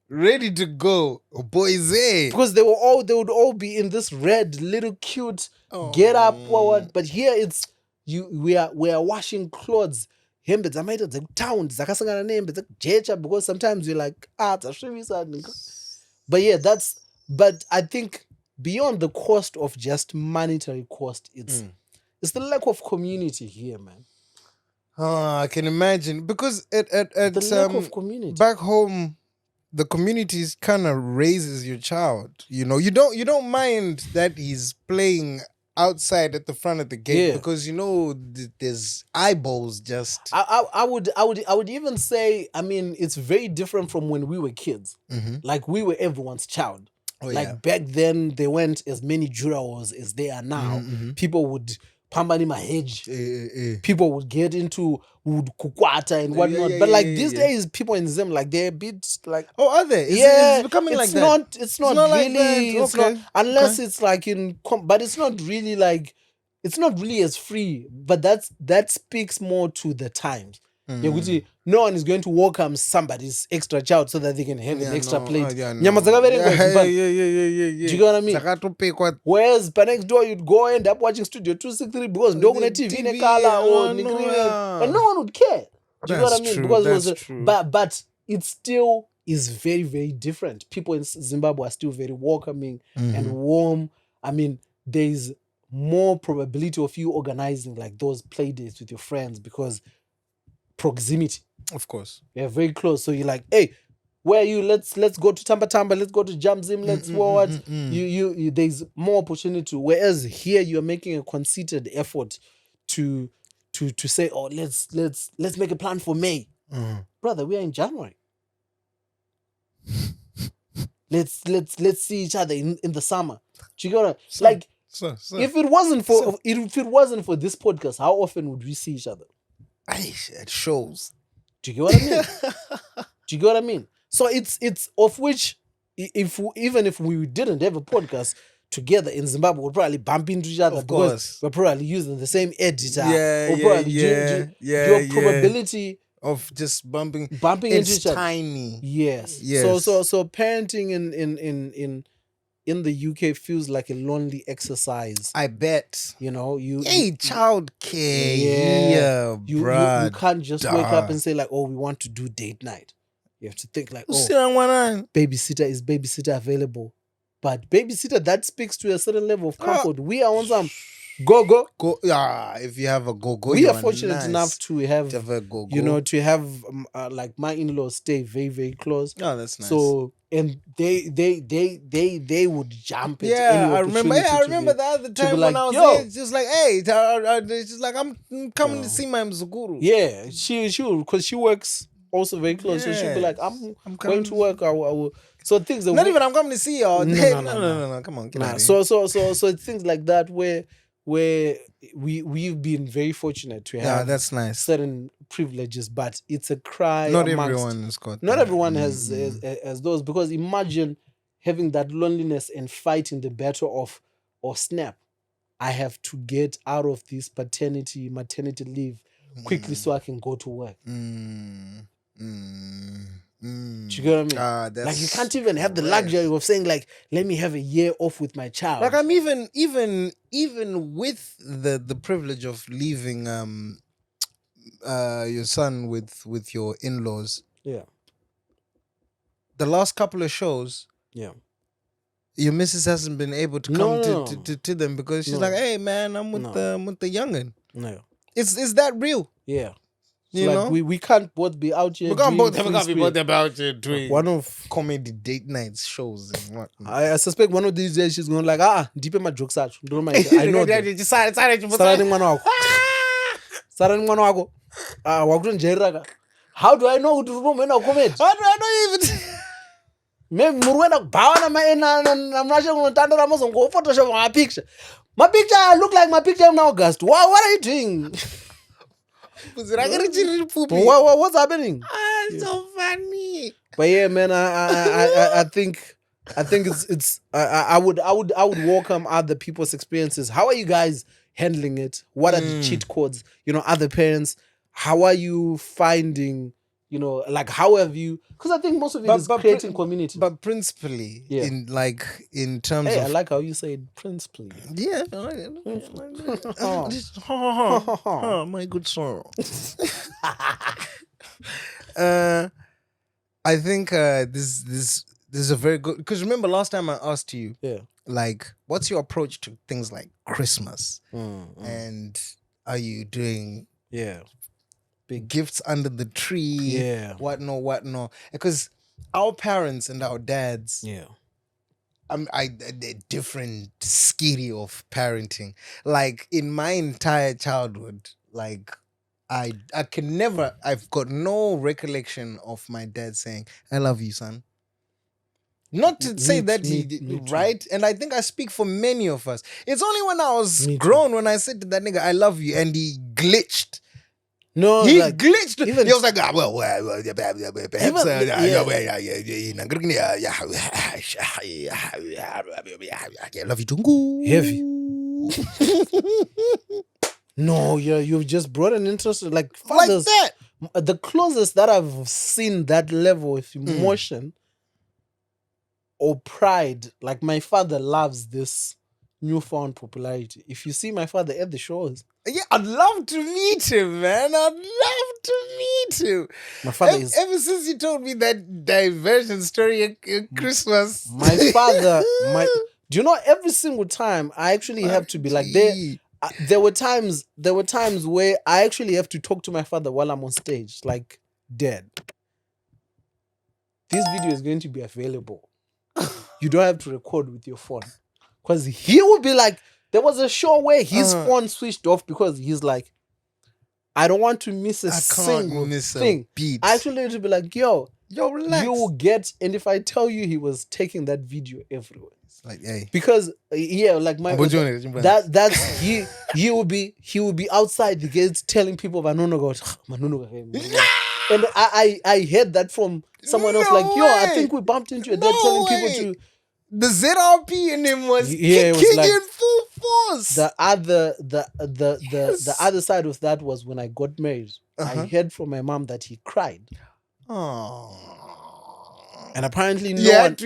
to go. Oh, boys, because they would all be in this red little cute get up forward. But here it's we are washing clothes. Because sometimes you're like, but yeah, but I think beyond the cost of just monetary cost, it's the lack of community here, man. I can imagine, because at the lack of community back home, the community kind of raises your child. You know, you don't mind that he's playing outside at the front of the gate because you know there's eyeballs. Just I would even say, I mean, it's very different from when we were kids. Like we were everyone's child. Back then there weren't as many Juraos as there are now. People would pambani mahedge. People would get into kukwata and whatnot. But these days, people in Zim, they're a bit like... Oh, are they? It's becoming like that? It's not really... It's not, unless it's like in... But it's not really like... It's not really as free. But that speaks more to the times. No one is going to welcome somebody's extra child so that they can have an extra plate. Do you get what I mean? Whereas by next door you'd go end up watching Studio 263 because no one TV in a color and no one would care. Do you get what I mean? Because but it still is very, very different. People in Zimbabwe are still very welcoming and warm. I mean, there's more probability of you organizing like those play dates with your friends because proximity. Of course. You're very close. So you're like, hey, where are you? Let's go to Tamba Tamba, let's go to Jamzim, let's forward. You there's more opportunity. Whereas here you're making a conceited effort to say, oh, let's make a plan for May. Brother, we are in January. let's see each other in the summer. You gotta if it wasn't for this podcast, how often would we see each other? It shows. Do you get what I mean? Do you get what I mean? So it's of which even if we didn't have a podcast together in Zimbabwe, we'll probably bump into each other because we're probably using the same editor. Your probability of just bumping into each other. Tiny. Yes. So parenting in the UK feels like a lonely exercise. I bet. You know, child care. You can't just wake up and say like, oh, we want to do date night. You have to think like, babysitter available? But babysitter, that speaks to a certain level of comfort. We are on some Go. Go. Yeah, if you have a go, We you are fortunate nice enough to have, to have a go. to have like my in-laws stay very, very close. Oh, that's nice. So and they would jump at any yeah, I remember. opportunity. Yeah, I to remember be- the other to be time when like, I was yo. there. It's just like, hey, it's just like I'm coming Yo. to see my Mzukuru. Yeah, she because she works also very close. So she'll be like, I'm going to work. I will. So things that Not even I'm coming to see y'all. No. Come on, get Nah, out of here. so things like that where we've been very fortunate to Yeah, have that's nice. certain privileges, but it's a cry. Not amongst, everyone has got. Not that. everyone has those, because imagine having that loneliness and fighting the battle of, or snap, I have to get out of this maternity leave quickly so I can go to work. Do you get what I mean? Like you can't even have the luxury of saying like, let me have a year off with my child. Like I'm even with the privilege of leaving your son with your in-laws. Yeah. The last couple of shows. Yeah. Your missus hasn't been able to come to them because she's like, hey man, I'm with the youngin. No. Is that real? Yeah. So like know? we can't both be out here. We can't both be out here doing one of comedy date nights shows and what. I suspect one of these days she's going like, deep in my jokes out. I know that. How do I know who to room in a comment? How do I know even? Maybe Murwena Bawana and I'm not sure Ramos go Photoshop my picture. My picture look like my picture in August. What are you doing? What's happening? It's so funny. But yeah, man, I think it's I would welcome other people's experiences. How are you guys handling it? What are the cheat codes? Other parents, how are you finding? Like how have you? Because I think most of it is creating community. But principally, in terms of, I like how you say it, principally. Yeah, my good sorrow. I think this is a very good, because remember last time I asked you, like, what's your approach to things like Christmas, and are you doing big gifts under the tree, what no, because our parents and our dads, they're different scale of parenting. Like in my entire childhood, like I can never, I've got no recollection of my dad saying, I love you, son. Not to say that he right? And I think I speak for many of us. It's only when I was grown when I said to that nigga, I love you, and he glitched. No, he like, glitched. Even, he was like, perhaps, I love you too. Heavy. No, you've just brought an interest, like fathers. Like that. The closest that I've seen that level of emotion or pride, like my father loves this newfound popularity. If you see my father at the shows, yeah, I'd love to meet him, man. I'd love to meet him. My father is, ever since you told me that diversion story at Christmas. My father, do you know, every single time I actually have to be like there were times where I actually have to talk to my father while I'm on stage, like, Dad, this video is going to be available. You don't have to record with your phone. Because he would be like, there was a show where his phone switched off because he's like, I don't want to miss a single thing. Beat. I actually need to be like, yo, relax. You will get, and if I tell you he was taking that video everywhere. It's like, hey. Because, like my that's he will be outside the gates telling people and I heard that from someone else, like, yo, I think we bumped into your dad telling people to. The ZRP in him was kicking like, in full force. The other side of that was when I got married. I heard from my mom that he cried. Oh. And apparently there's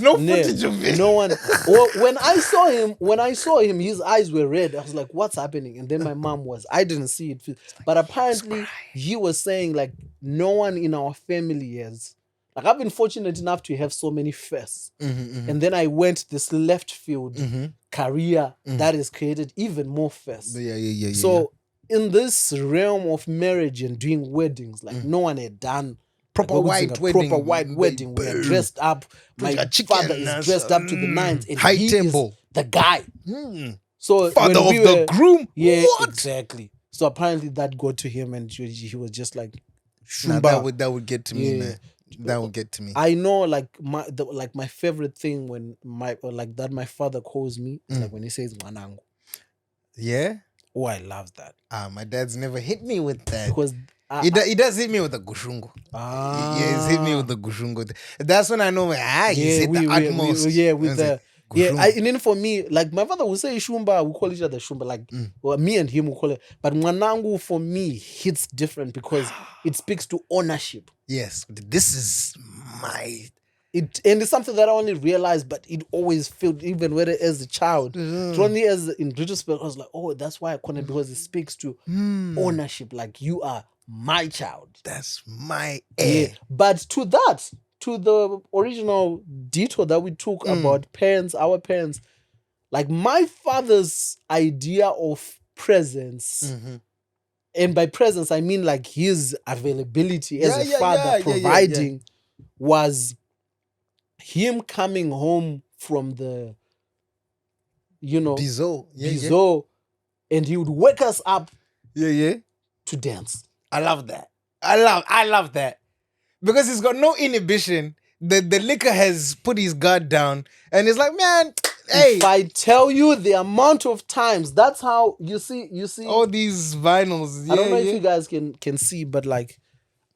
no footage of it. No one. Well, when I saw him, his eyes were red. I was like, what's happening? And then my mom I didn't see it. But apparently he was saying like, no one in our family has Like I've been fortunate enough to have so many firsts. Mm-hmm. And then I went this left field Mm-hmm. career that has created even more firsts. Yeah. So in this realm of marriage and doing weddings, like no one had done Proper like, white a wedding. proper white wedding. We are dressed up. My Your chicken father is dressed up to the nines, and high he temple. is the guy. Mm. So Father when of we the were, groom. yeah, What? exactly. So apparently that got to him, and he was just like, Nah, Shumba. that would get to me, Yeah. man. That would get to me. I know, like my favorite thing when my father calls me is like when he says "manangu." Yeah. Oh, I love that My dad's never hit me with that. because He does hit me with the gushungu. Yeah, he's hit me with the gushungu. That's when I know, he's hit the utmost. With the and then for me, like my father will say Shumba, we call each other Shumba, like well, me and him will call it. But Mwanangu for me hits different because it speaks to ownership. Yes, this is my. And it's something that I only realized, but it always felt, even when as a child, it's only as in retrospect, I was like, oh, that's why I connect, because it speaks to ownership. Like you are my child. That's my heir. Yeah. But to the original detour that we took about parents, our parents, like my father's idea of presence, and by presence I mean like his availability as a father providing was him coming home from the Bizo, and he would wake us up to dance. I love that. I love that. Because he's got no inhibition. The liquor has put his guard down, and he's like, man, hey. If I tell you the amount of times, that's how you see all these vinyls. I don't know if you guys can see, but like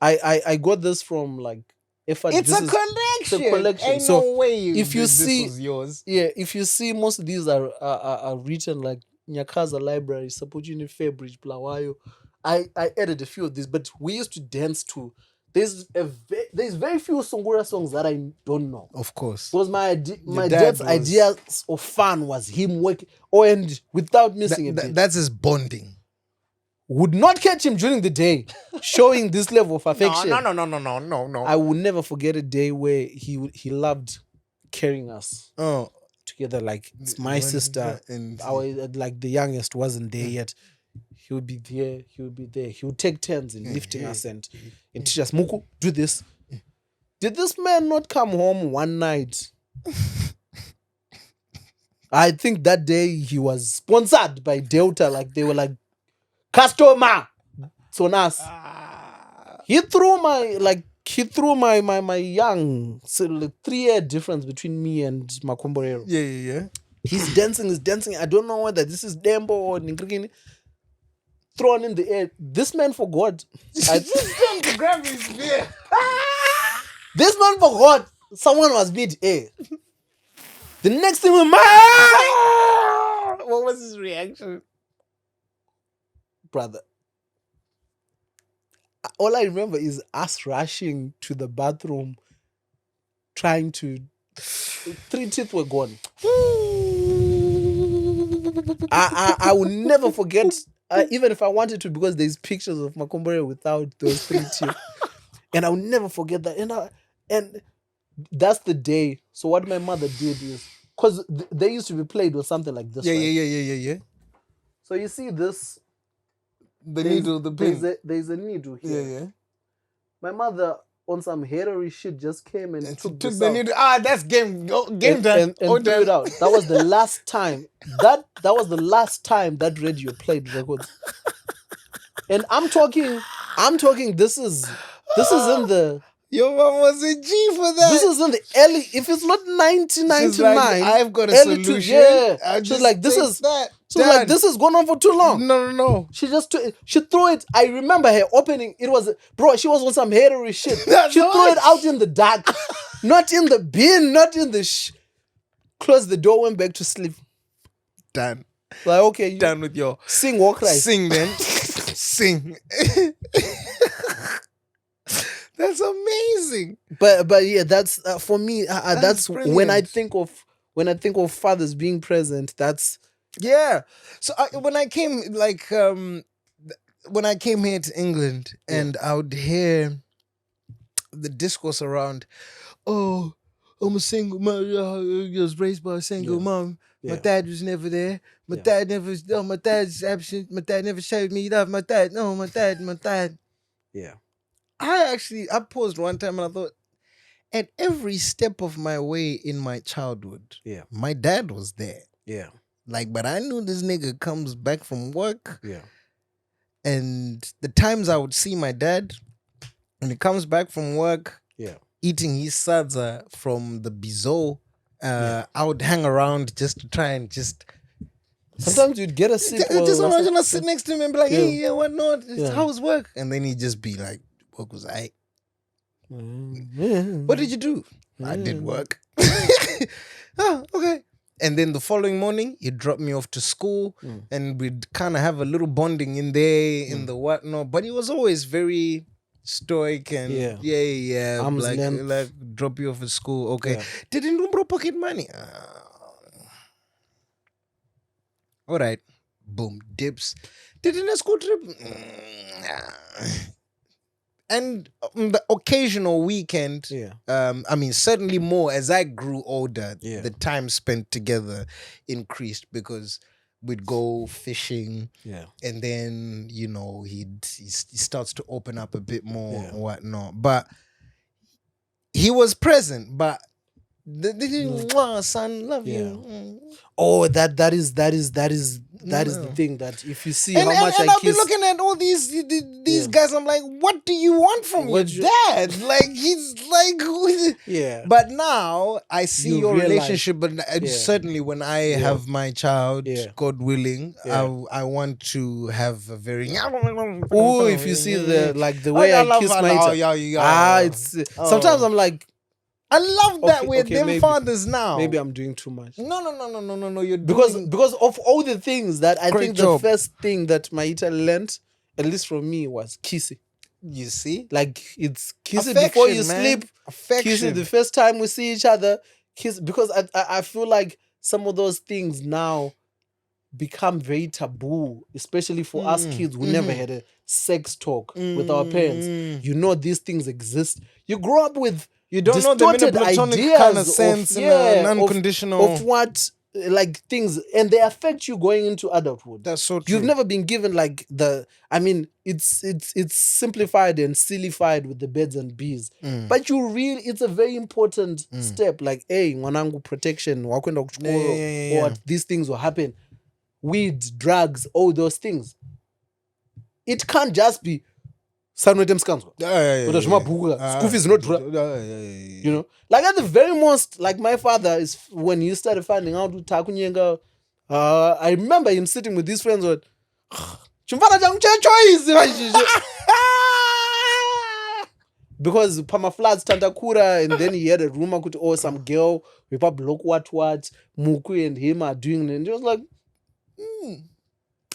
I got this from like it's a collection. Ain't so no way if you see this was yours. Yeah, if you see, most of these are written like Nyakaza Library, Sapujini Fabridge, Blawayo. I added a few of these, but we used to dance to. There's very few Songora songs that I don't know. Of course. Because my dad's idea of fun was him working, and without missing a beat. That's his bonding. Would not catch him during the day, showing this level of affection. No. I will never forget a day where he loved carrying us together. Like it's my sister, and like the youngest wasn't there yet. He would be there. He would take turns in lifting us and teach us, Muku, do this. Did this man not come home one night? I think that day he was sponsored by Delta. Like they were like, customer. It's on us. He threw my young, so like 3-year difference between me and Makomborero. Yeah. He's dancing. I don't know whether this is Dembo or Ninkrikini. Thrown in the air. This man forgot. To grab his beer. This man forgot someone was mid-air. The next thing what was his reaction? Brother, all I remember is us rushing to the bathroom, trying to. 3 teeth were gone. I will never forget, even if I wanted to, because there's pictures of Makombore without those 3 teeth, and I will never forget that. And that's the day. So what my mother did is, because they used to be played with something like this. Yeah. So you see this. The needle, the pin. There's a needle here. Yeah. My mother, on some hatery shit, just came and took the needle. That's game done. And threw it out. That was the last time. That was the last time that radio played records. And I'm talking. This is in the. Your mom was a G for that. This is in the early. If it's not 1999, like, I've got a solution. She's like, this is that. So like, this has gone on for too long. No. She just she threw it. I remember her opening. It was, bro, she was on some hatery shit. She threw it out in the dark. Not in the bin, not in the closed the door, went back to sleep. Done. Like, okay. Done with your sing, walk, right. Sing then. Sing. That's amazing. But yeah, that's for me. That's when I think of fathers being present. That's So when I came when I came here to England and I would hear the discourse around, oh, I'm a single mom. I was raised by a single mom. My dad was never there. My dad never. Oh, my dad's absent. My dad never showed me love. My dad. No, my dad. Yeah. I paused one time and I thought, at every step of my way in my childhood, my dad was there. Yeah. Like, but I knew this nigga comes back from work. Yeah. And the times I would see my dad, when he comes back from work, eating his sadza from the bizo, I would hang around just to try and just. Sometimes you'd get a seat. Just imagine I sit next to him and be like, hey, what not? How's work? And then he'd just be like, work was I. What did you do? I did work. Oh, okay. And then the following morning, he'd drop me off to school and we'd kind of have a little bonding in there, in the whatnot. But he was always very stoic and like drop you off at school. Okay. Yeah. Didn't Umbro pocket money? All right. Boom. Dips. Didn't a school trip? And the occasional weekend, I mean, certainly more as I grew older, the time spent together increased because we'd go fishing, and then he starts to open up a bit more and whatnot. But he was present, but son, love you. Oh, that is the thing that if you see how much and I I'll kiss, be looking at all these guys. I'm like, what do you want from your dad? Like he's like, But now I see your relationship. But certainly when I have my child, God willing, I want to have a very. Oh, if you see the way I kiss my it's sometimes I'm like. I love that with them fathers now. Maybe I'm doing too much. No. You're because of all the things that I think the first thing that my Italian learned, at least from me, was kissing. You see, like it's kissing before you sleep. Kissing the first time we see each other. Kiss because I feel like some of those things now become very taboo, especially for us kids who never had a sex talk with our parents. These things exist. You grow up with. You don't know them in a platonic kind of sense, in an unconditional of what things, and they affect you going into adulthood. That's so true. You've never been given it's simplified and sillified with the birds and bees, but it's a very important step. Like, hey, mwanangu, protection, wakwenda kuchukua, or these things will happen. Weed, drugs, all those things. It can't just be. School fees not like at the very most, like my father is when he started finding out I remember him sitting with his friends with because Pama floods Tantakura, and then he had a rumor could some girl with a block what Muku and him are doing, and he was like,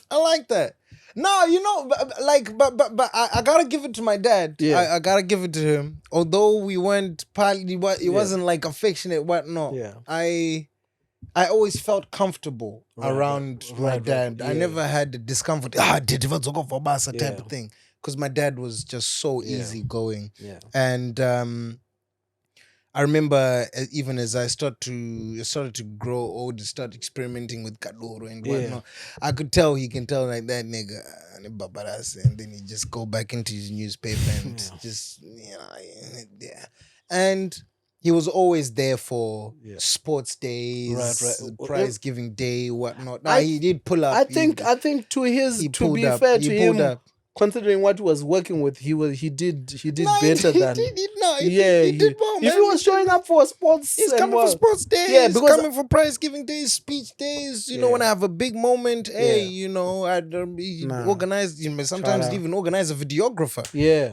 I like that. No, but I gotta give it to my dad. I gotta give it to him. Although we weren't partly, it wasn't like affectionate, whatnot. I always felt comfortable around my dad. I never had the discomfort. Type of thing, because my dad was just so easygoing. And I remember even as I started to grow old, start experimenting with Kandoro and whatnot, I could tell he can tell like that nigga, and then he just go back into his newspaper and just and he was always there for sports days, prize giving day, whatnot. He did pull up. I think to be fair to him. Considering what he was working with, he did better than. He did well, man. If he was showing up for sports, he's coming for sports days. Yeah, he's coming for prize giving days, speech days. You know, when I have a big moment, I organize. Sometimes even organize a videographer.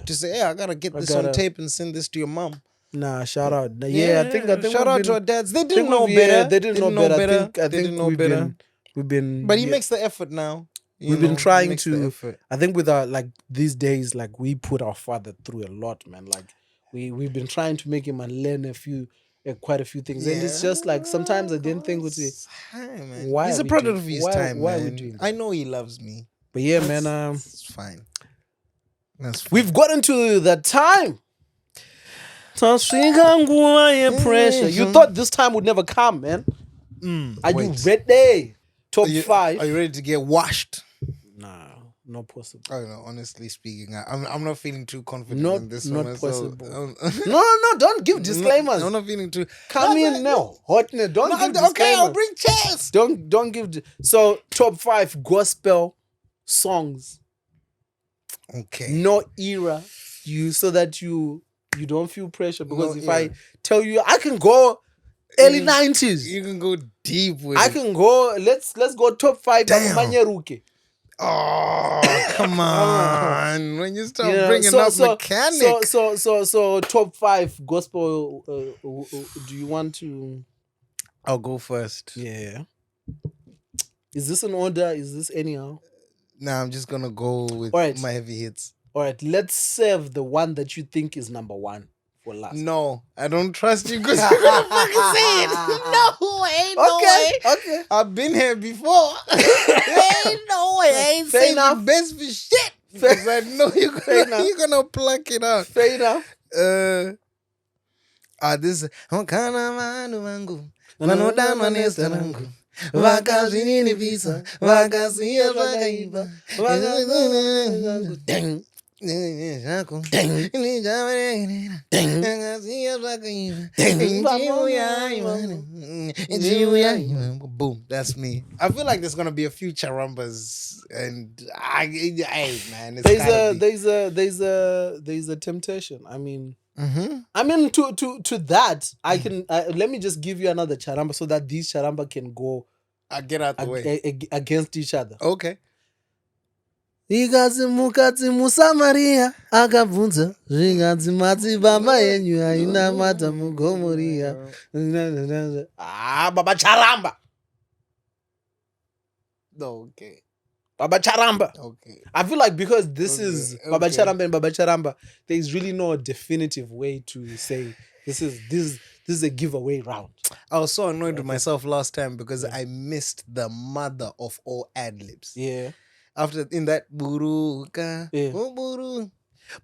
To say, hey, I gotta get this on tape and send this to your mom. Nah, shout out. I think shout out to our dads. They didn't know better. They didn't know better. I think know better. We've been. But he makes the effort now. We've been trying to. I think with our these days, we put our father through a lot, man. Like we've been trying to make him learn quite a few things, and it's just like sometimes I didn't think why he's a product of his time. Why are we doing that? I know he loves me, but man, it's fine. That's fine. We've gotten to the time. Tasvika nguva ye-pressure. You thought this time would never come, man. Are you ready? Top 5. Are you ready to get washed? Nah, not possible. I don't know, honestly speaking, I'm not feeling too confident in this Not one. possible. So, No, don't give disclaimers. I'm not feeling too. Come in now. Hotness. Don't give disclaimers. Okay, I'll bring chairs. Don't give. So top 5 gospel songs. Okay. No era. So that you don't feel pressure, because if I tell you, I can go early 90s. You can go deep with I can go. Let's go top 5. Damn. Manyeruke. Oh, come on! When you start bringing up mechanic. So top 5 gospel. Do you want to? I'll go first. Yeah. Is this an order? Is this anyhow? Nah, I'm just gonna go with my heavy hits. All right, let's save the one that you think is number 1 for last. No, I don't trust you because you're gonna fucking say it. No, ain't no way. Okay. I've been here before. Ain't no way. I ain't saying the best for shit. Because I know you're gonna pluck it out. Fair enough. This is vakazvininipisa vakaziya zvakaipa zvako vakaziya zvakaipa. Boom, that's me. I feel like there's gonna be a few charumbas, and man, there's a temptation. I mean, to that, I can let me just give you another charamba so that these charamba can go get out the way against each other. Okay. Ikazi mukati muSamaria akabvunza zvikadzi madzibaba yenyu ainamata muGomoria. Baba charamba. Okay. Baba charamba. Okay. I feel like because this is Baba charamba and Baba charamba, there is really no definitive way to say this is a giveaway round. I was so annoyed with myself last time because I missed the mother of all ad-libs. Yeah. After in that buruka,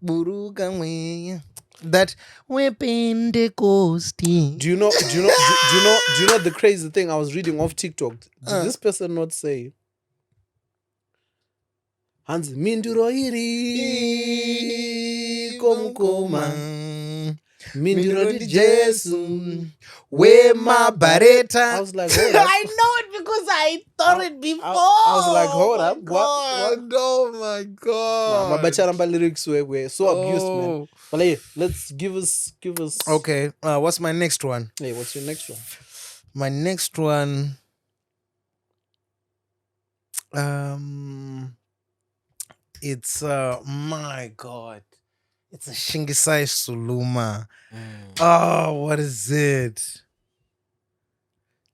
buruka mweya, that we Pentecostal. Do you know the crazy thing I was reading off TikTok? Did this person not say Hans minduro iri komkoma minduro di Jesu we mabareta. I was like, hold up. I know it because I thought it before. I was like, hold up. What? Oh my god. My Bacharamba lyrics were so abused, man. But hey, let's give us. Okay. What's my next one? Hey, what's your next one? My next one. It's my god. It's a Shingisai Suluma. Oh, what is it?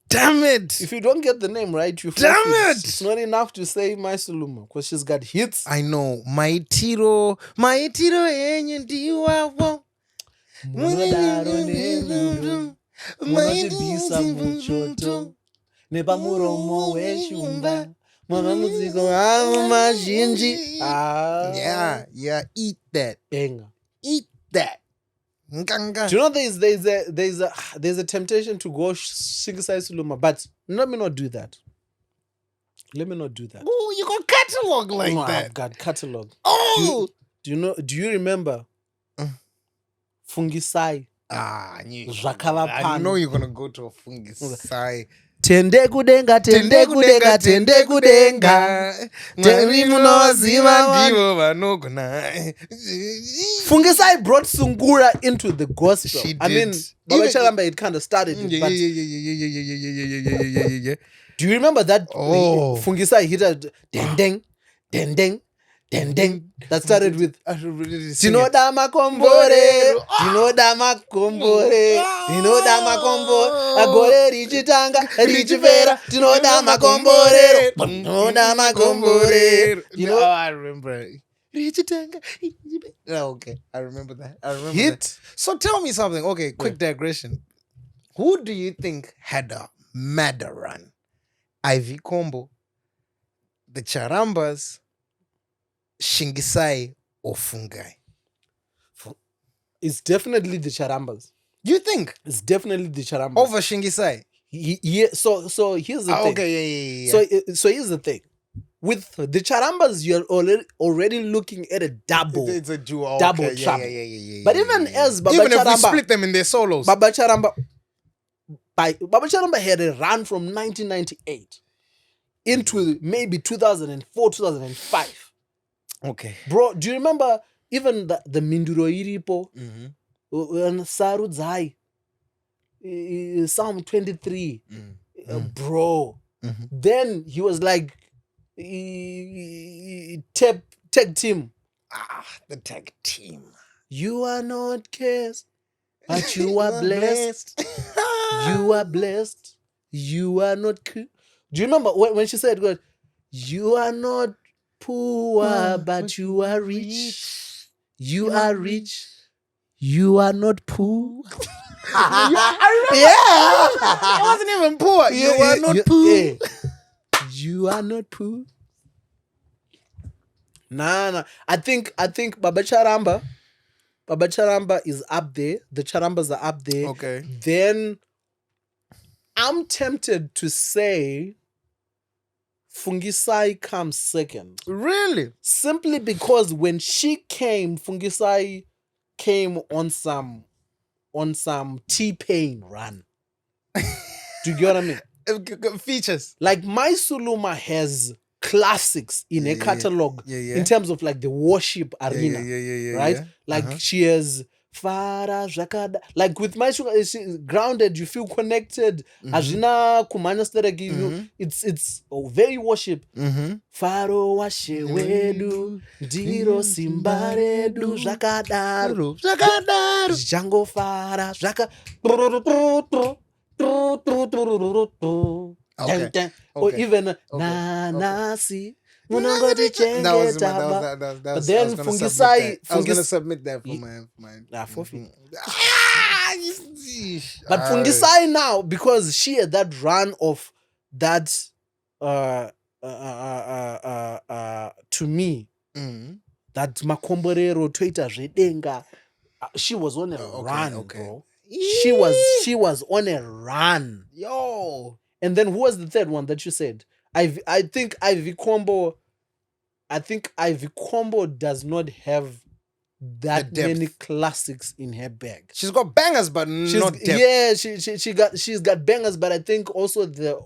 Damn it! If you don't get the name right, you damn it! It's not enough to say my Suluma because she's got hits. I know. Maitiro enye ndiwawo. Munotibisa muchoto nepamuromo weshumba mama muziko mazhinji. Yeah, eat that. Banger. Eat that. Do you know there's a temptation to go Shingisai Suluma, but let me not do that. Oh, you got catalog like that. I've got catalog. Oh, do you remember Fungisai? I know you're gonna go to a Fungisai. Tende kudenga teri munoziva ndivo vanogona. Fungisai brought Sungura into the gospel. She did. I mean, Baba Charamba, it kind of started it, but Yeah. do you remember that? Oh. Fungisai hit a ding. That started with Tinoda makombore, agore richitanga, richivera, Tinoda makombore. I remember. Okay, I remember that. Hit. So tell me something. Okay, quick digression. Who do you think had a madder run? Ivy Combo, the Charambas, Shingisai, or Fungai? It's definitely the Charambas. You think? It's definitely the Charambas. Over Shingisai? Yeah. So here's the thing. Okay, yeah. So here's the thing. With the Charambas, you're already looking at a double. It's a duo. Double Okay. trouble. Yeah. But even as Baba even if we Charamba, split them in their solos. Baba Charamba had a run from 1998 into maybe 2004, 2005. Okay. Bro, do you remember even the Minduro Iripo? Saru Zai, Psalm 23. Bro. Then he was like, tag team. The tag team. You are not cursed, but you are blessed. You are blessed. You are not. Do you remember when she said, God, you are not poor, but you are rich. You are rich. You are not poor. I wasn't even poor. You are not poor. You are not poor. Nah. I think Baba Charamba is up there. The Charambas are up there. Okay. Then I'm tempted to say Fungisai comes second. Really? Simply because when she came, Fungisai came on some T-Pain run. Do you get what I mean? Features. Like My Suluma has classics in her catalog in terms of like the worship arena. Right? Like she has Fara Jakada. Like with My Sugar, she's grounded, you feel connected. Ajina Kumanya Steregi, it's very worship. Faro washe wedu, diro simbaredu, Jakadaru. Django Fara, Jaka. Okay. Or even Nanasi. But then Fungisai. I was gonna submit that for my forfeit. But Fungisai now, because she had that run of that to me, that Makomborero Twitter Redenga, she was on a run, bro. She was on a run. Yo. And then who was the third one that you said? I think Ivy Combo does not have that many classics in her bag. She's got bangers, but not depth. Yeah, she's got bangers, but I think also the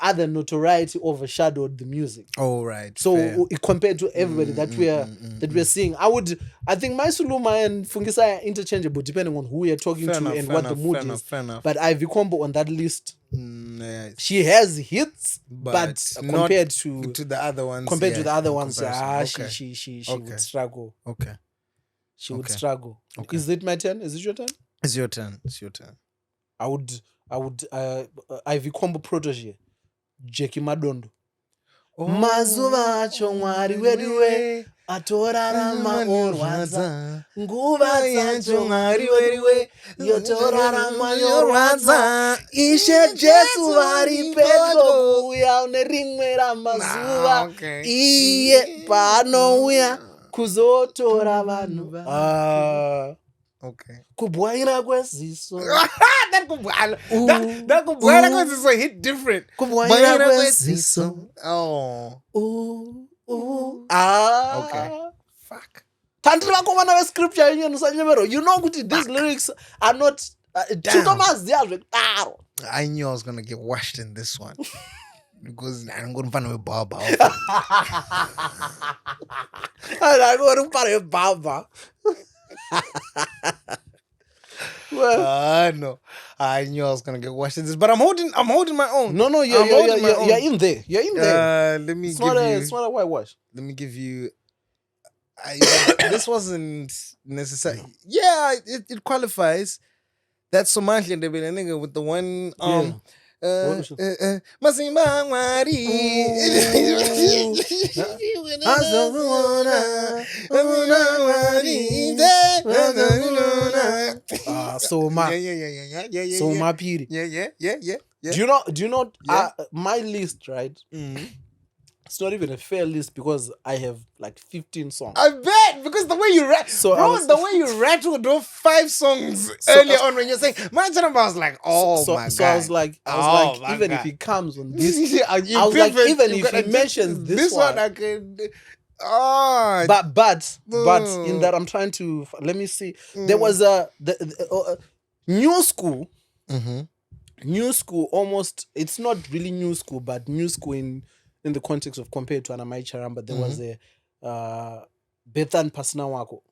other notoriety overshadowed the music. Oh, right. So compared to everybody that we're seeing, I think My Suluma and Fungisai are interchangeable depending on who you're talking to and what the mood is. Fair enough. But Ivy Combo on that list, she has hits, but compared to the other ones, to the other ones, okay. she would struggle. Okay. She would struggle. Okay. Is it my turn? Is it your turn? It's your turn. I would Ivy Combo protege Jackie Madondo. Mazuva acho mwari weduwe atorarama orwadza nguva dzacho mwari weduwe yotorarama yorwadza ishe Jesu vari pedyo kuuya une rimwe ramazuva iye paanouya kuzotora vanhu. Okay. Kubwaira kweziso. That kubwaira kweziso hit different. Kubwaira kweziso. Oh. Okay. Fuck. Tandila komana we scripture yenyu nusanyemero. You know kuti these lyrics are not I knew I was gonna get washed in this one. Because I'm going to find a Baba. I'm going to find a Baba. Well, no, I knew I was gonna get washed in this, but I'm holding my own. No, you're in there. You're in there. Let me it's not a whitewash. Let me give you. This wasn't necessary. Yeah, it qualifies. That's Somalian nigga with the one Masimba Ngwari. Soma. Yeah. Soma Piri. Yeah. Do you know my list, right? It's not even a fair list because I have like 15 songs. I bet, because the way you the way you rattled off 5 songs earlier on when you're saying my channel, I was like, oh my god. So I was like, even if he comes on this, I was like, even if he mentions this one, I could. Oh, but in that I'm trying to let me see. There was the new school. Mm-hmm. New school, almost. It's not really new school, but new school in the context of compared to Anamai Charamba. There was a Bethan Pasna wako.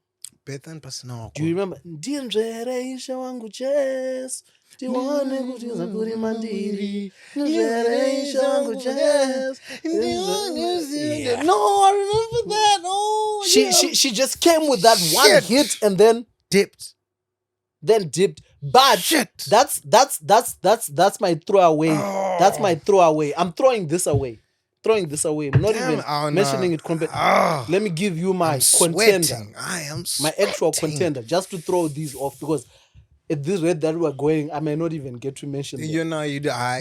Bethan Pasna wako. Do you remember? Ndienjereisha wangu ches. Tiwane kutiza kuri mandiri. Ndienjereisha wangu ches. No, I remember that. Oh, she just came with that one hit and then dipped. But that's my throwaway. Oh. That's my throwaway. I'm throwing this away. I'm not even mentioning it. Let me give you my contender. I am my actual contender, just to throw these off, because at this rate that we're going, I may not even get to mention them. You know,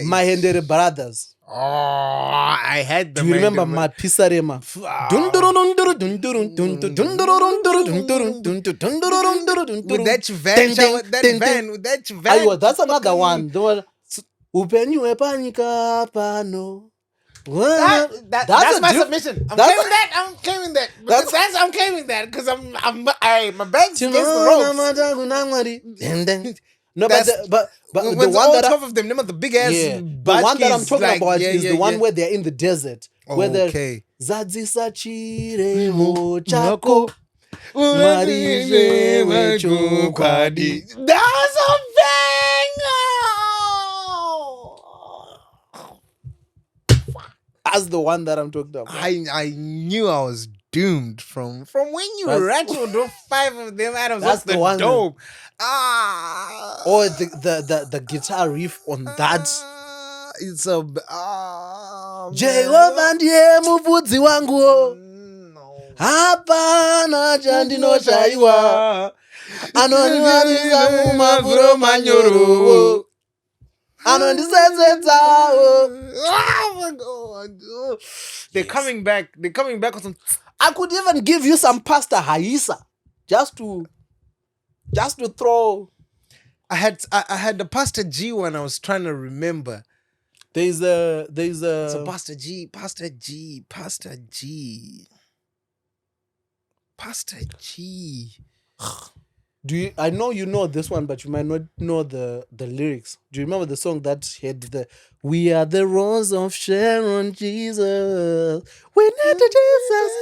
My Hendere brothers. Oh, I had them. Do you remember my Pisarema? With that van. That's another one. Upenyu panika pano. That's my submission. I'm claiming that. I'm claiming that because my back's against the ropes. No, but the one that 12 of them, the big ass. The one that I'm talking about is the one where they're in the desert. Where they're Zadzisa chiremo chako. That's a banger. That's the one that I'm talking about. I knew I was doomed from when you rattled off 5 of them out of the one dope. Or the guitar riff on that. It's a Jehovah ndiye muvudzi wangu. Hapana chandinoshaiwa. Anoniwanisa mumavuro manyoro. Anondisetsa. Oh my god. They're coming back. They're coming back with some. I could even give you some Pastor Haisa. Just to throw. I had the Pastor G one I was trying to remember. There's a So Pastor G. I know you know this one, but you might not know the lyrics. Do you remember the song that had the "We are the rose of Sharon, Jesus. We need the Jesus."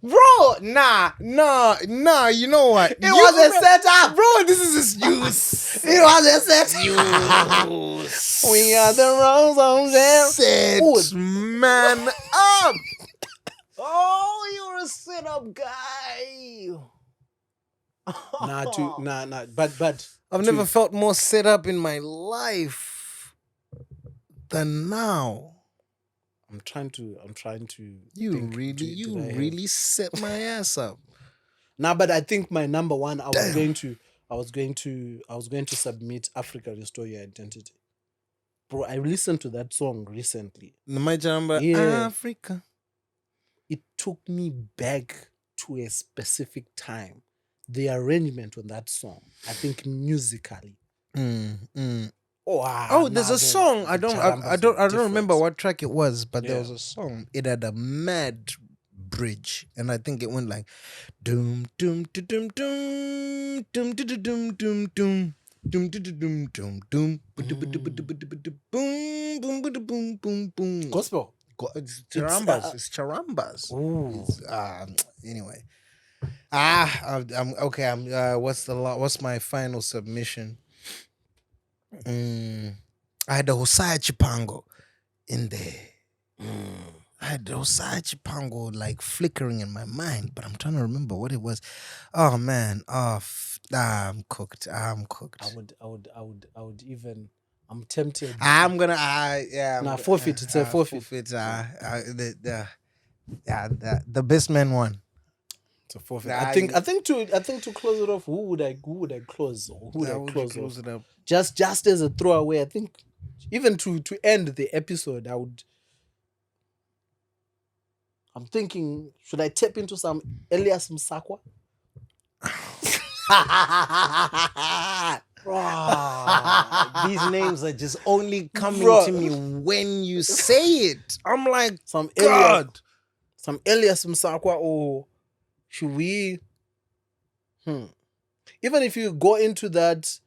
Bro, nah. You know what? It was a setup, bro. This is his use. It was a setup. We are the rose of Sharon. Set man up. Oh, you're a setup guy. Nah. But I've never felt more set up in my life than now. I'm trying to. You really set my ass up. Nah, but I think my number one, I was going to submit Africa Restore Your Identity. Bro, I listened to that song recently. My jamba, Africa. It took me back to a specific time. The arrangement on that song, I think musically. There's a song. I don't remember what track it was, but there was a song. It had a mad bridge, and I think it went like doom doom doom doom doom doom doom doom doom doom. Doom doom doom doom doom boom boom boom boom boom. Gospel. It's charambas. It's charambas. Anyway. I'm okay. What's my final submission? I had the Hosea Chipango in there. I had the Hosea Chipango like flickering in my mind, but I'm trying to remember what it was. Oh man, I'm cooked. I would even. I'm tempted. I'm gonna. Forfeit. It's a forfeit. The best man one. It's a forfeit. I think to close it off, who would I close? Who would I close it up? Just as a throwaway, I think even to end the episode, I'm thinking, should I tap into some Elias Msakwa? These names are just only coming Bro. to me when you say it. I'm like, Some God. Elias Msakwa, or should we? Even if you go into that,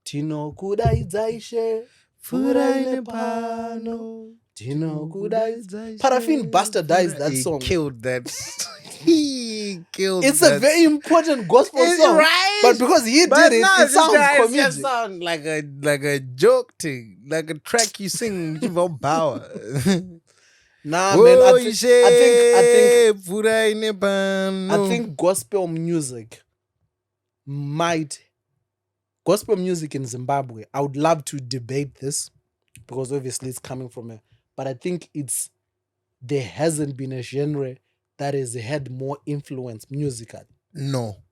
Tino Kudaizaishe, Furaine Pano, Tino Kudaizaishe. Paraffin bastardized that song. He killed that. He killed It's that. a very important gospel It's song. right. But because he did it, it sounds comedic. It sounds like a joke thing, like a track you sing with your power. Nah, man, I think gospel music in Zimbabwe, I would love to debate this because obviously it's coming from but I think there hasn't been a genre that has had more influence musically. No.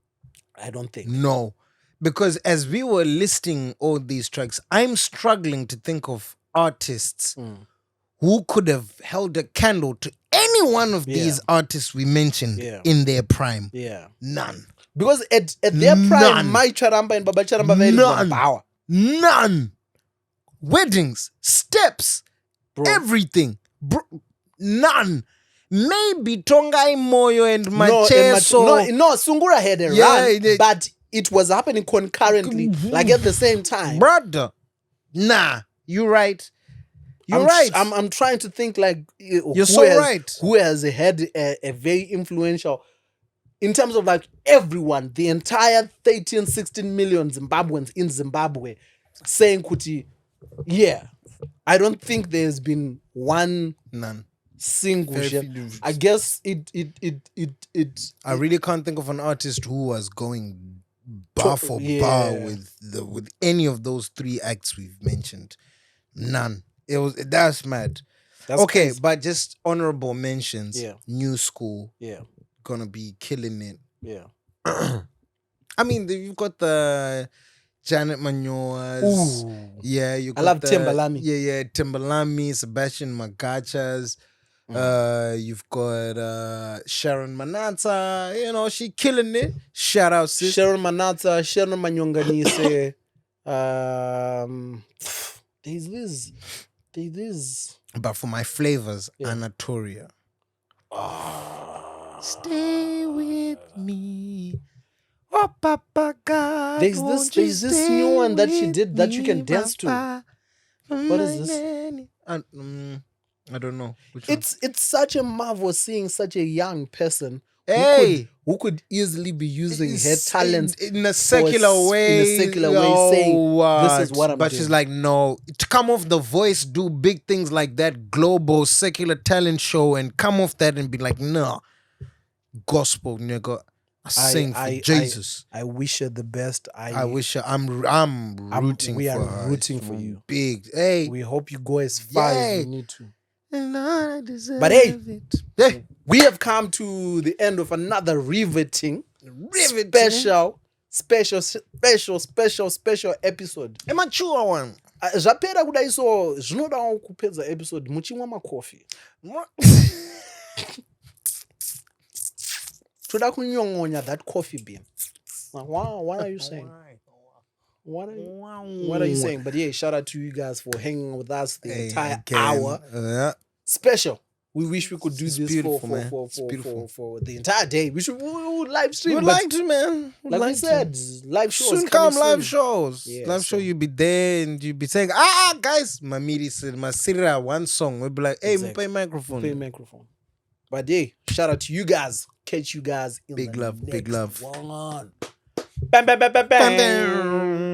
I don't think. No. Because as we were listing all these tracks, I'm struggling to think of artists who could have held a candle to any one of these artists we mentioned in their prime. Yeah. None. Because at their prime, my Charamba and Baba Charamba were power. None. Weddings, steps, everything. None. Maybe Tongai Moyo and Macheso. No, Sungura had a run, but it was happening concurrently, like at the same time. Brother, nah, you're right. You're right. I'm trying to think like you're so right. Who has had a very influential in terms of like everyone, the entire 13, 16 million Zimbabweans in Zimbabwe saying Kuti, yeah. I don't think there's been none single shit. I guess it I really can't think of an artist who was going bar for bar with any of those three acts we've mentioned. None. That's mad. That's okay, crazy. But just honorable mentions. Yeah. New School. Yeah. Gonna be killing it. Yeah. I mean, you've got the Janet Manyoas. Ooh. Yeah, I love Timbalami. Yeah, Timbalami, Sebastian Magachas. You've got Sharon Manata. You know, she killing it. Shout out, sis. Sharon Manata, Sharon Manyonganise. There's this. But for my flavors, Anatolia. Stay with me. Oh, Papa God. There's this new one that she did that you can dance to. What is this? I don't know. It's such a marvel seeing such a young person who could easily be using her talents in a secular way. Saying, this is what I'm doing. But she's like, no. To come off The Voice, do big things like that, global secular talent show, and come off that and be like, no. Gospel, nigga. Sing for Jesus. I wish her the best. I wish her. I'm rooting for her. We are rooting for you. Big. Hey. We hope you go as far as you need to. And I deserve but hey, it. We have come to the end of another riveting special episode. A mature one. Zvapera kudai so zvinodawo kupedza episode muchimwa makofi. Toda kunyongonya that coffee bean. What are you saying? What are you saying? But yeah, shout out to you guys for hanging with us the entire hour. Special. We wish we could do this for the entire day. We would live stream. We'd like to, man. Like we said, live shows. Soon come live shows. Yeah, live show, you'll be there and you'll be saying, guys, Mamiri said, Masira, one song. We'll be like, hey, play microphone. Play microphone. But yeah, shout out to you guys. Catch you guys in big the love, next big love. one. Bam, bam, bam, bam, bam. Bam, bam.